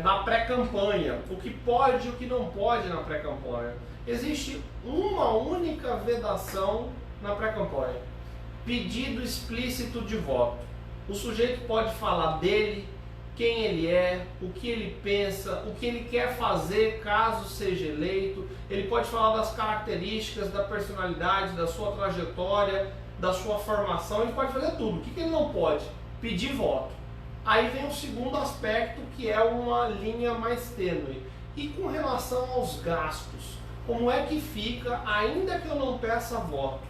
da pré-campanha, o que pode e o que não pode na pré-campanha. Existe uma única vedação na pré-campanha: pedido explícito de voto. O sujeito pode falar dele, quem ele é, o que ele pensa, o que ele quer fazer caso seja eleito. Ele pode falar das características, da personalidade, da sua trajetória, da sua formação. Ele pode fazer tudo. O que ele não pode? Pedir voto. Aí vem o segundo aspecto, que é uma linha mais tênue. E com relação aos gastos, como é que fica, ainda que eu não peça voto?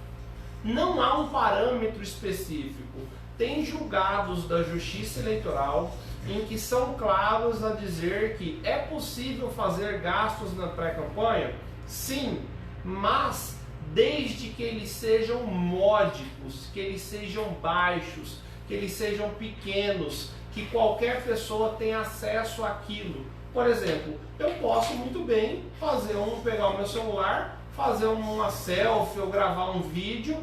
Não há um parâmetro específico. Tem julgados da Justiça Eleitoral em que são claros a dizer que é possível fazer gastos na pré-campanha? Sim, mas desde que eles sejam módicos, que eles sejam baixos, que eles sejam pequenos, que qualquer pessoa tenha acesso àquilo. Por exemplo, eu posso muito bem pegar o meu celular, fazer uma selfie ou gravar um vídeo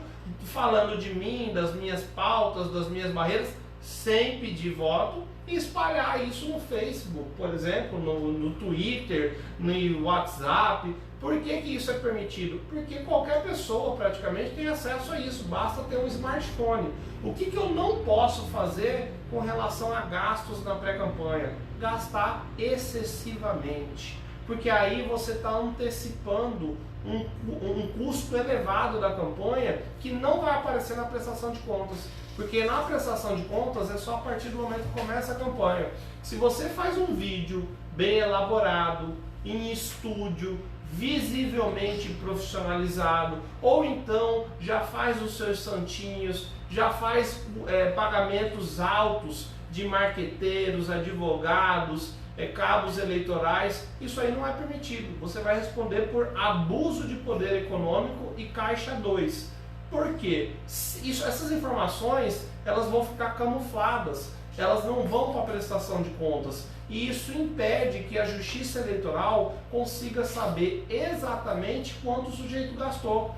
falando de mim, das minhas pautas, das minhas barreiras, sem pedir voto, e espalhar isso no Facebook, por exemplo, no Twitter, no WhatsApp. Por que isso é permitido? Porque qualquer pessoa praticamente tem acesso a isso, basta ter um smartphone. O que eu não posso fazer com relação a gastos na pré-campanha? Gastar excessivamente, porque aí você está antecipando um custo elevado da campanha que não vai aparecer na prestação de contas. Porque na prestação de contas é só a partir do momento que começa a campanha. Se você faz um vídeo bem elaborado, em estúdio, visivelmente profissionalizado, ou então já faz os seus santinhos, já faz pagamentos altos de marqueteiros, advogados, cabos eleitorais, isso aí não é permitido. Você vai responder por abuso de poder econômico e caixa 2. Por quê? Essas informações elas vão ficar camufladas, elas não vão para a prestação de contas. E isso impede que a Justiça Eleitoral consiga saber exatamente quanto o sujeito gastou.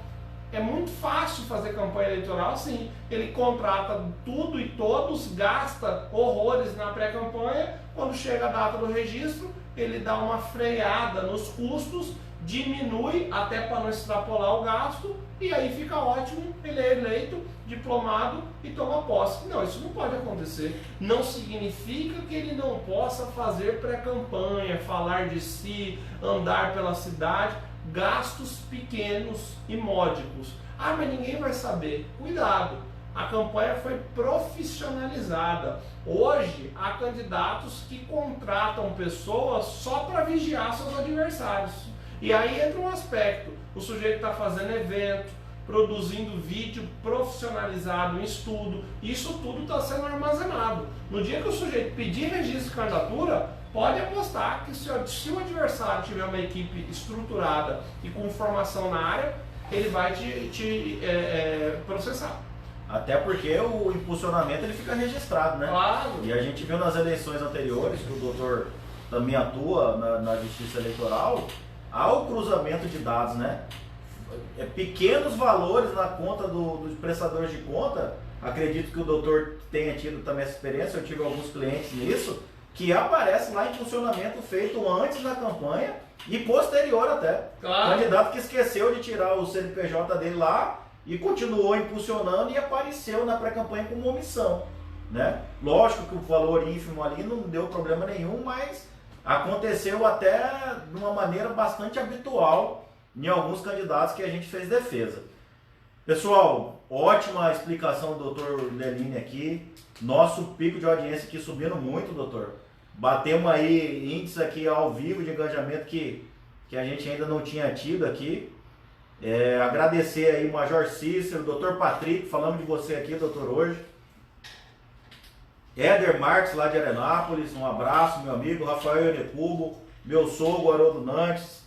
É muito fácil fazer campanha eleitoral assim. Ele contrata tudo e todos, gasta horrores na pré-campanha. Quando chega a data do registro, ele dá uma freada nos custos, diminui até para não extrapolar o gasto, e aí fica ótimo, ele é eleito, diplomado e toma posse. Não, isso não pode acontecer. Não significa que ele não possa fazer pré-campanha, falar de si, andar pela cidade, gastos pequenos e módicos. Ah, mas ninguém vai saber. Cuidado! a campanha foi profissionalizada. Hoje, há candidatos que contratam pessoas só para vigiar seus adversários. E aí entra um aspecto, o sujeito está fazendo evento, produzindo vídeo profissionalizado em estudo, isso tudo está sendo armazenado. No dia que o sujeito pedir registro de candidatura, pode apostar que se o adversário tiver uma equipe estruturada e com formação na área, ele vai te processar. Até porque o impulsionamento ele fica registrado, né? Claro. E a gente viu nas eleições anteriores, que o doutor também atua na justiça eleitoral, há o cruzamento de dados, né? Pequenos valores na conta dos prestadores de conta, acredito que o doutor tenha tido também essa experiência, eu tive alguns clientes nisso, que aparece lá em funcionamento feito antes da campanha e posterior até. Claro. Candidato que esqueceu de tirar o CNPJ dele lá e continuou impulsionando e apareceu na pré-campanha como omissão, né? Lógico que o valor ínfimo ali não deu problema nenhum, mas aconteceu até de uma maneira bastante habitual em alguns candidatos que a gente fez defesa. Pessoal, ótima explicação do Dr. Lelini aqui. Nosso pico de audiência aqui subindo muito, doutor. Batemos aí índice aqui ao vivo de engajamento que a gente ainda não tinha tido aqui. Agradecer aí o Major Cícero, Dr. Patrick, falamos de você aqui, doutor, hoje. Éder Marques, lá de Arenápolis, um abraço, meu amigo. Rafael Enecubo, meu sogro, Haroldo Nantes.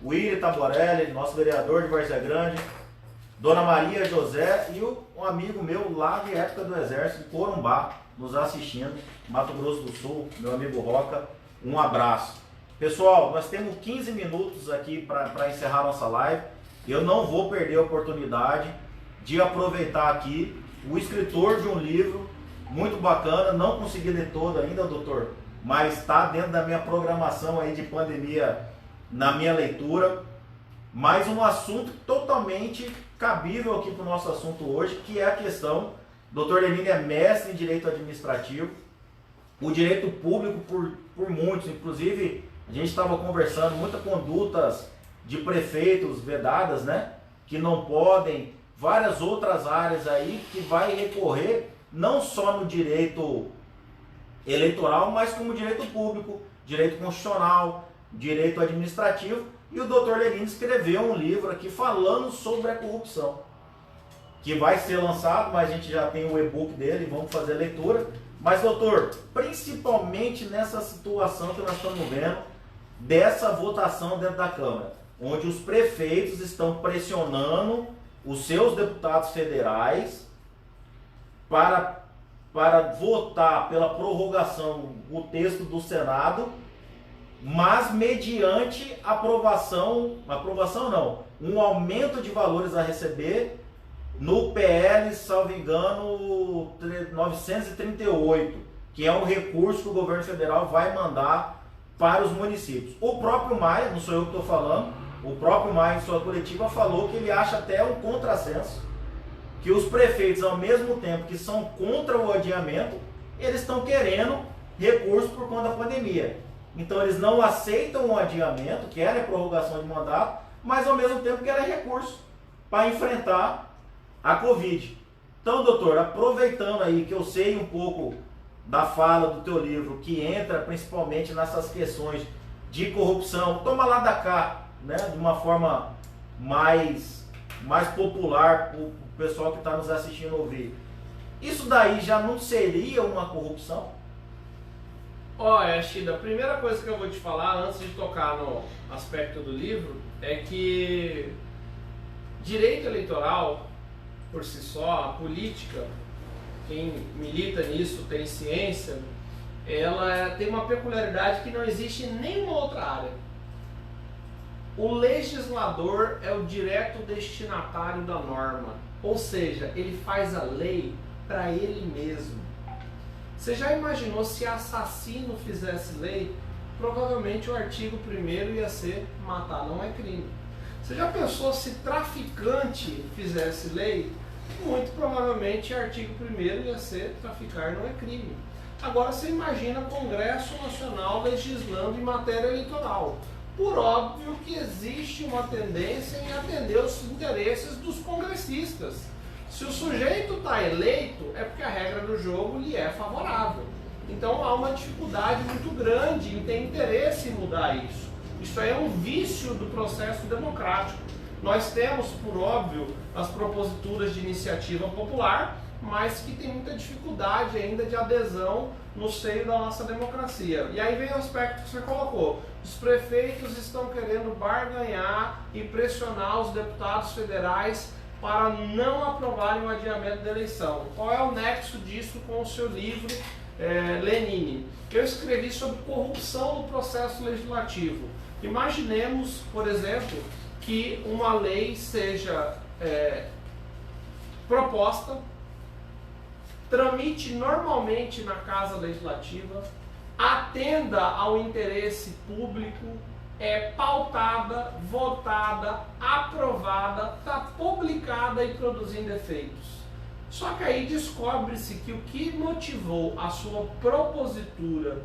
Willy Taborelli, nosso vereador de Várzea Grande. Dona Maria José e um amigo meu lá de época do Exército, de Corumbá, nos assistindo, Mato Grosso do Sul, meu amigo Roca. Um abraço. Pessoal, nós temos 15 minutos aqui para encerrar nossa live. Eu não vou perder a oportunidade de aproveitar aqui o escritor de um livro muito bacana, não consegui ler todo ainda, doutor, mas está dentro da minha programação aí de pandemia na minha leitura, mas um assunto totalmente cabível aqui para o nosso assunto hoje, que é a questão, Dr. Lelini é mestre em Direito Administrativo, o direito público por muitos, inclusive a gente estava conversando, muitas condutas de prefeitos vedadas, né, que não podem, várias outras áreas aí que vai recorrer não só no direito eleitoral, mas como direito público, direito constitucional, direito administrativo, e o Dr. Lelini escreveu um livro aqui falando sobre a corrupção, que vai ser lançado, mas a gente já tem o e-book dele, vamos fazer a leitura. Mas, doutor, principalmente nessa situação que nós estamos vendo, dessa votação dentro da Câmara, onde os prefeitos estão pressionando os seus deputados federais para votar pela prorrogação do texto do Senado, mas mediante um aumento de valores a receber no PL, salvo engano, 938, que é um recurso que o governo federal vai mandar para os municípios. O próprio Maia, não sou eu que estou falando, o próprio Maia em sua coletiva falou que ele acha até um contrassenso, que os prefeitos, ao mesmo tempo que são contra o adiamento, eles estão querendo recurso por conta da pandemia. Então eles não aceitam o adiamento, querem a prorrogação de mandato, mas ao mesmo tempo querem recurso para enfrentar a Covid. Então, doutor, aproveitando aí que eu sei um pouco da fala do teu livro, que entra principalmente nessas questões de corrupção, toma lá da cá, né, de uma forma mais popular para o pessoal que está nos assistindo ouvir. Isso daí já não seria uma corrupção? Shida, a primeira coisa que eu vou te falar, antes de tocar no aspecto do livro, é que direito eleitoral, por si só, a política, quem milita nisso tem ciência, ela tem uma peculiaridade que não existe em nenhuma outra área. O legislador é o direto destinatário da norma, ou seja, ele faz a lei para ele mesmo. Você já imaginou se assassino fizesse lei? Provavelmente o artigo 1º ia ser matar não é crime. Você já pensou se traficante fizesse lei? Muito provavelmente o artigo 1º ia ser traficar não é crime. Agora você imagina o Congresso Nacional legislando em matéria eleitoral. Por óbvio que existe uma tendência em atender os interesses dos congressistas. Se o sujeito está eleito, é porque a regra do jogo lhe é favorável. Então há uma dificuldade muito grande em ter interesse em mudar isso. Isso aí é um vício do processo democrático. Nós temos, por óbvio, as proposituras de iniciativa popular, mas que tem muita dificuldade ainda de adesão no seio da nossa democracia. E aí vem o aspecto que você colocou. Os prefeitos estão querendo barganhar e pressionar os deputados federais para não aprovarem o adiamento da eleição. Qual é o nexo disso com o seu livro, Lenine? Eu escrevi sobre corrupção no processo legislativo. Imaginemos, por exemplo, que uma lei seja proposta, tramite normalmente na Casa Legislativa, atenda ao interesse público, é pautada, votada, aprovada, está publicada e produzindo efeitos. Só que aí descobre-se que o que motivou a sua propositura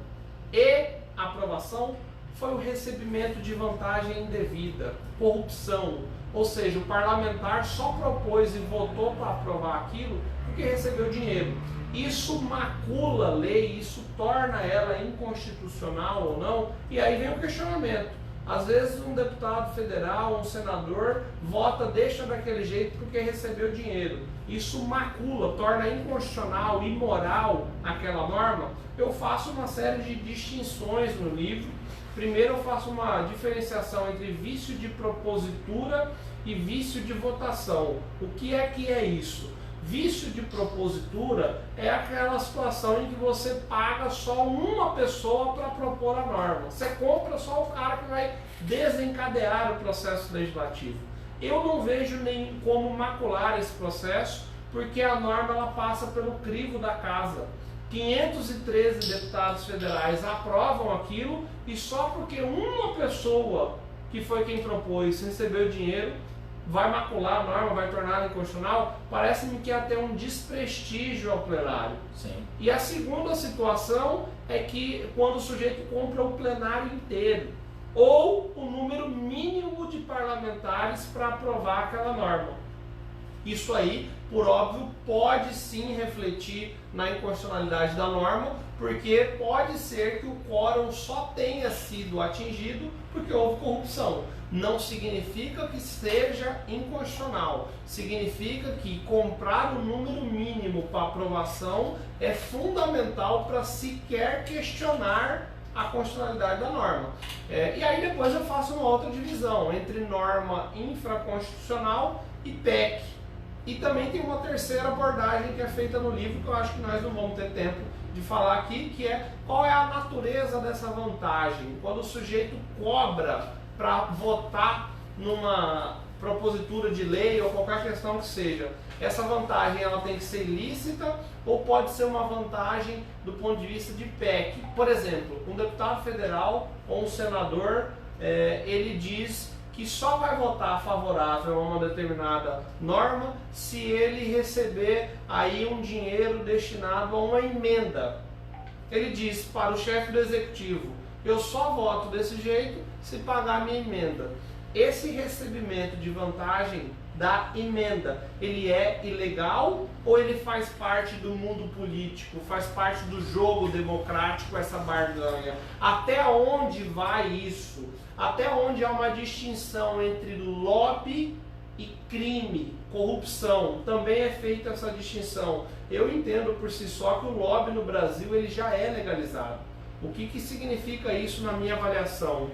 e aprovação foi o recebimento de vantagem indevida, corrupção. Ou seja, o parlamentar só propôs e votou para aprovar aquilo porque recebeu dinheiro. Isso macula a lei, isso torna ela inconstitucional ou não, e aí vem o questionamento. Às vezes um deputado federal, um senador, vota, deixa daquele jeito porque recebeu dinheiro. Isso macula, torna inconstitucional, imoral aquela norma. Eu faço uma série de distinções no livro. Primeiro eu faço uma diferenciação entre vício de propositura e vício de votação. O que é isso? Vício de propositura é aquela situação em que você paga só uma pessoa para propor a norma. Você compra só o cara que vai desencadear o processo legislativo. Eu não vejo nem como macular esse processo, porque a norma ela passa pelo crivo da casa. 513 deputados federais aprovam aquilo e só porque uma pessoa, que foi quem propôs, recebeu dinheiro, vai macular a norma, vai torná-la inconstitucional. Parece-me que até um desprestígio ao plenário. Sim. E a segunda situação é que quando o sujeito compra o plenário inteiro ou o número mínimo de parlamentares para aprovar aquela norma. Isso aí, por óbvio, pode sim refletir na inconstitucionalidade da norma, porque pode ser que o quórum só tenha sido atingido porque houve corrupção. Não significa que seja inconstitucional, significa que comprar o número mínimo para aprovação é fundamental para sequer questionar a constitucionalidade da norma. E aí depois eu faço uma outra divisão entre norma infraconstitucional e PEC. E também tem uma terceira abordagem que é feita no livro, que eu acho que nós não vamos ter tempo de falar aqui, que é qual é a natureza dessa vantagem. Quando o sujeito cobra para votar numa propositura de lei ou qualquer questão que seja, essa vantagem ela tem que ser ilícita ou pode ser uma vantagem do ponto de vista de PEC. Por exemplo, um deputado federal ou um senador, ele diz que só vai votar favorável a uma determinada norma se ele receber aí um dinheiro destinado a uma emenda. Ele diz para o chefe do executivo, eu só voto desse jeito se pagar a minha emenda. Esse recebimento de vantagem da emenda, ele é ilegal ou ele faz parte do mundo político, faz parte do jogo democrático, essa barganha? Até onde vai isso? Até onde há uma distinção entre lobby e crime, corrupção? Também é feita essa distinção. Eu entendo por si só que o lobby no Brasil ele já é legalizado. O que significa isso na minha avaliação?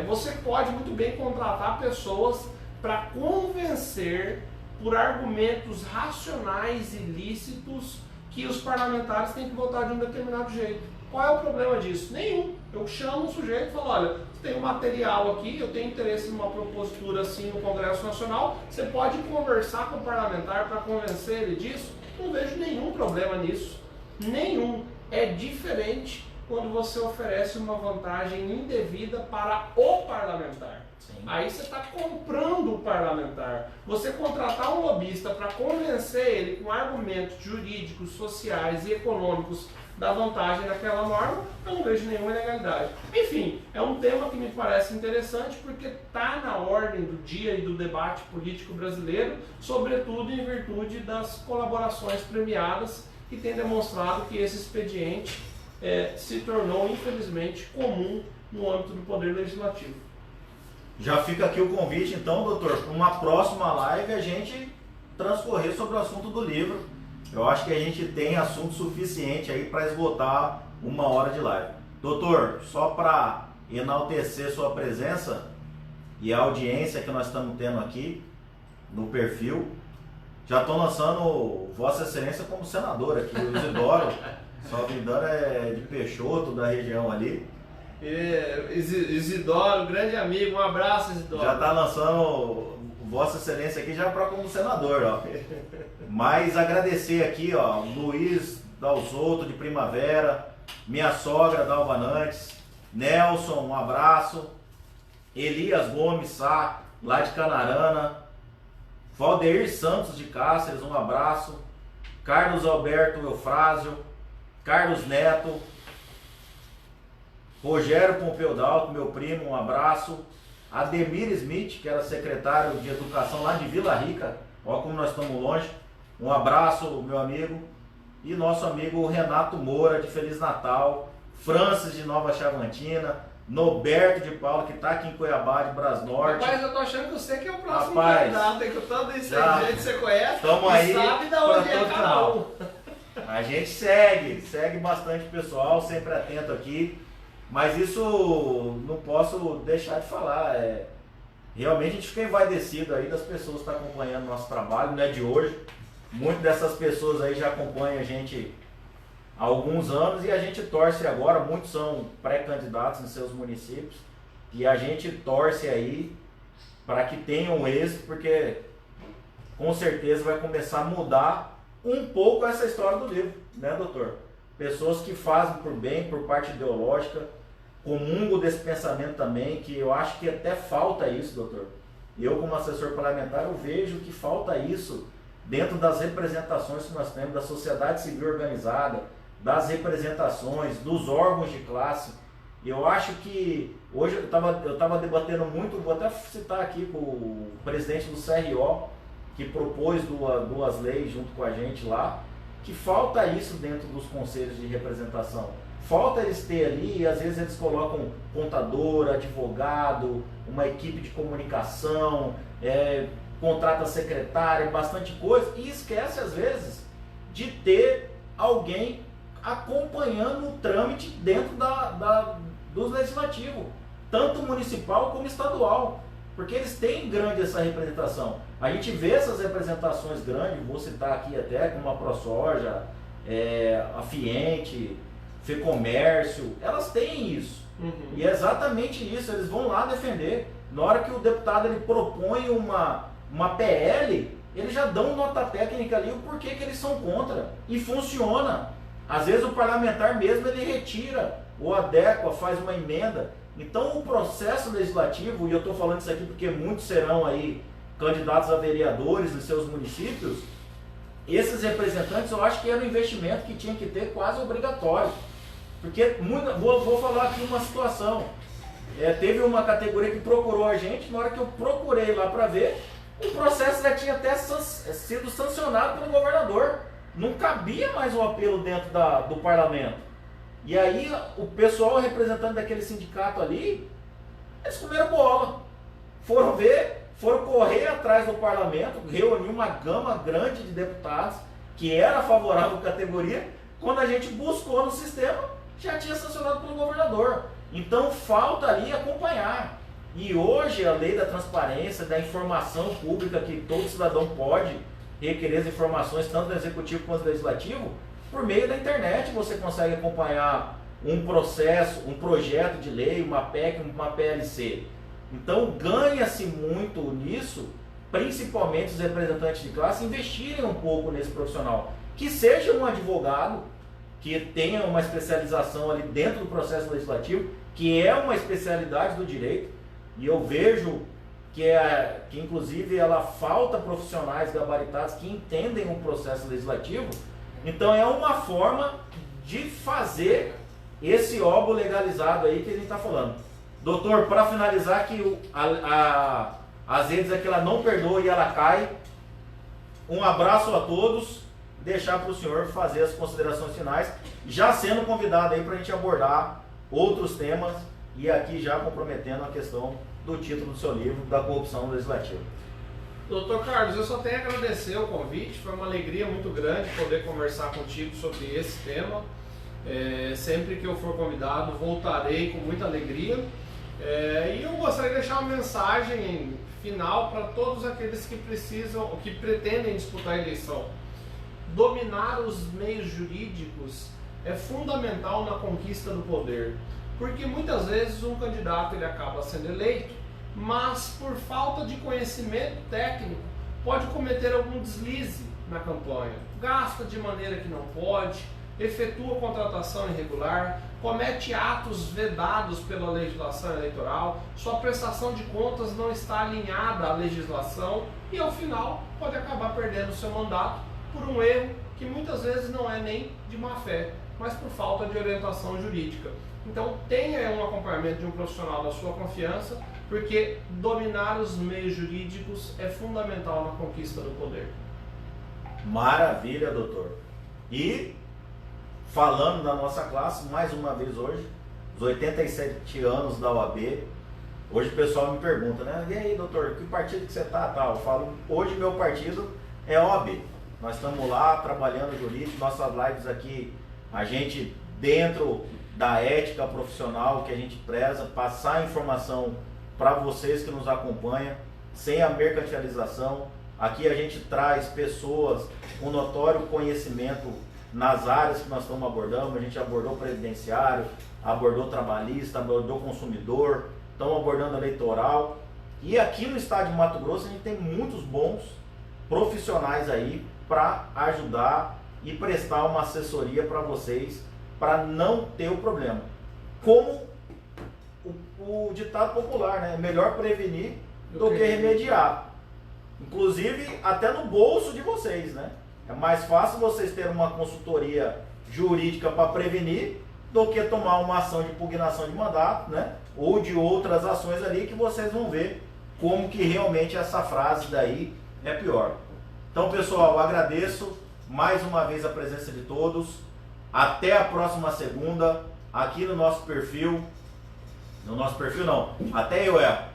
Você pode muito bem contratar pessoas para convencer por argumentos racionais e lícitos que os parlamentares têm que votar de um determinado jeito. Qual é o problema disso? Nenhum. Eu chamo o sujeito e falo, olha, tem um material aqui, eu tenho interesse em uma propositura assim no Congresso Nacional, você pode conversar com o parlamentar para convencer ele disso? Não vejo nenhum problema nisso. Nenhum. É diferente quando você oferece uma vantagem indevida para o parlamentar. Sim. Aí você está comprando o parlamentar. Você contratar um lobista para convencer ele com argumentos jurídicos, sociais e econômicos dá vantagem naquela norma, eu não vejo nenhuma ilegalidade. Enfim, é um tema que me parece interessante porque está na ordem do dia e do debate político brasileiro, sobretudo em virtude das colaborações premiadas que tem demonstrado que esse expediente se tornou, infelizmente, comum no âmbito do Poder Legislativo. Já fica aqui o convite, então, doutor, para uma próxima live a gente transcorrer sobre o assunto do livro. Eu acho que a gente tem assunto suficiente aí para esgotar 1 hora de live. Doutor, só para enaltecer sua presença e a audiência que nós estamos tendo aqui no perfil, já estou lançando Vossa Excelência como senador aqui, o Isidoro, salvo engano é de Peixoto, da região ali. Isidoro, grande amigo, um abraço, Isidoro. Já está lançando Vossa Excelência aqui já para como senador, ó. Mas agradecer aqui, ó, Luiz Dalzotto de Primavera, minha sogra Dalva Nantes, Nelson, um abraço, Elias Gomes Sá, lá de Canarana, Valdeir Santos de Cáceres, um abraço, Carlos Alberto Eufrásio, Carlos Neto, Rogério Pompeu Dalto, meu primo, um abraço, Ademir Smith, que era secretário de Educação lá de Vila Rica, olha como nós estamos longe, um abraço, meu amigo, e nosso amigo Renato Moura, de Feliz Natal, Francis de Nova Chavantina, Noberto de Paula, que está aqui em Cuiabá, de Brasnorte. Rapaz, eu tô achando que você que é o próximo Rapaz, candidato, que todo esse gente que você conhece, tamo aí sabe de onde é cada um. A gente segue bastante pessoal, sempre atento aqui, mas isso não posso deixar de falar, realmente a gente fica envaidecido aí das pessoas que estão acompanhando o nosso trabalho, não é de hoje, muitas dessas pessoas aí já acompanham a gente há alguns anos e a gente torce agora, muitos são pré-candidatos em seus municípios e a gente torce aí para que tenham êxito, porque com certeza vai começar a mudar um pouco essa história do livro, né, doutor? Pessoas que fazem por bem, por parte ideológica, comungo desse pensamento também, que eu acho que até falta isso, doutor. Eu, como assessor parlamentar, eu vejo que falta isso dentro das representações que nós temos, da sociedade civil organizada, das representações, dos órgãos de classe. Eu acho que hoje eu estava debatendo muito, vou até citar aqui com o presidente do CRO, que propôs duas leis junto com a gente lá, que falta isso dentro dos conselhos de representação. Falta eles ter ali, e às vezes eles colocam contador, advogado, uma equipe de comunicação, contrata secretária, bastante coisa, e esquece às vezes de ter alguém acompanhando o trâmite dentro do legislativo, tanto municipal como estadual, porque eles têm grande essa representação. A gente vê essas representações grandes, vou citar aqui até como a ProSoja, a Fiente, Fecomércio, elas têm isso. Uhum. E é exatamente isso, eles vão lá defender. Na hora que o deputado ele propõe uma PL, eles já dão nota técnica ali o porquê que eles são contra. E funciona. Às vezes o parlamentar mesmo ele retira ou adequa, faz uma emenda. Então o processo legislativo, e eu estou falando isso aqui porque muitos serão aí candidatos a vereadores em seus municípios, esses representantes eu acho que era um investimento que tinha que ter quase obrigatório. Porque, vou falar aqui uma situação, teve uma categoria que procurou a gente, na hora que eu procurei lá para ver, o processo já tinha até sido sancionado pelo governador. Não cabia mais o apelo dentro do parlamento. E aí o pessoal representante daquele sindicato ali, eles comeram bola. Foram correr atrás do parlamento, reuniu uma gama grande de deputados que era favorável à categoria. Quando a gente buscou no sistema, já tinha sancionado pelo governador. Então falta ali acompanhar. E hoje a lei da transparência, da informação pública, que todo cidadão pode requerer as informações, tanto do executivo quanto do legislativo, por meio da internet você consegue acompanhar um processo, um projeto de lei, uma PEC, uma PLC. Então ganha-se muito nisso, principalmente os representantes de classe, investirem um pouco nesse profissional. Que seja um advogado, que tenha uma especialização ali dentro do processo legislativo, que é uma especialidade do direito, e eu vejo que inclusive ela falta profissionais gabaritados que entendem o processo legislativo. Então é uma forma de fazer esse óbolo legalizado aí que a gente está falando. Doutor, para finalizar, que as redes aqui ela não perdoa e ela cai. Um abraço a todos. Deixar para o senhor fazer as considerações finais, já sendo convidado aí para a gente abordar outros temas e aqui já comprometendo a questão do título do seu livro, da corrupção legislativa. Doutor Carlos, eu só tenho a agradecer o convite, foi uma alegria muito grande poder conversar contigo sobre esse tema. Sempre que eu for convidado, voltarei com muita alegria. E eu gostaria de deixar uma mensagem final para todos aqueles que precisam, que pretendem disputar a eleição. Dominar os meios jurídicos é fundamental na conquista do poder, porque muitas vezes um candidato ele acaba sendo eleito, mas por falta de conhecimento técnico pode cometer algum deslize na campanha, gasta de maneira que não pode, efetua contratação irregular, comete atos vedados pela legislação eleitoral, sua prestação de contas não está alinhada à legislação e ao final pode acabar perdendo seu mandato por um erro que muitas vezes não é nem de má fé, mas por falta de orientação jurídica. Então tenha um acompanhamento de um profissional da sua confiança, porque dominar os meios jurídicos é fundamental na conquista do poder. Maravilha, doutor. E falando da nossa classe, mais uma vez hoje, os 87 anos da OAB, hoje o pessoal me pergunta, né? E aí, doutor, que partido que você tá? Eu falo, hoje meu partido é OAB. Nós estamos lá trabalhando jurídico, nossas lives aqui, a gente dentro da ética profissional que a gente preza, passar informação para vocês que nos acompanham, sem a mercantilização. Aqui a gente traz pessoas com notório conhecimento nas áreas que nós estamos abordando. A gente abordou previdenciário, abordou trabalhista, abordou consumidor, estamos abordando eleitoral. E aqui no estado de Mato Grosso a gente tem muitos bons profissionais aí para ajudar e prestar uma assessoria para vocês, para não ter o problema. Como o ditado popular, né? Melhor prevenir do que remediar. Inclusive até no bolso de vocês, né? É mais fácil vocês terem uma consultoria jurídica para prevenir do que tomar uma ação de impugnação de mandato, né? Ou de outras ações ali que vocês vão ver como que realmente essa frase daí é pior. Então, pessoal, agradeço mais uma vez a presença de todos. Até a próxima segunda, aqui no nosso perfil. No nosso perfil não, até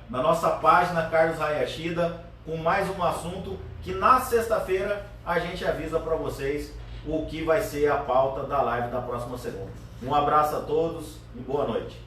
na nossa página Carlos Hayashida, com mais um assunto que na sexta-feira a gente avisa para vocês o que vai ser a pauta da live da próxima segunda. Um abraço a todos e boa noite.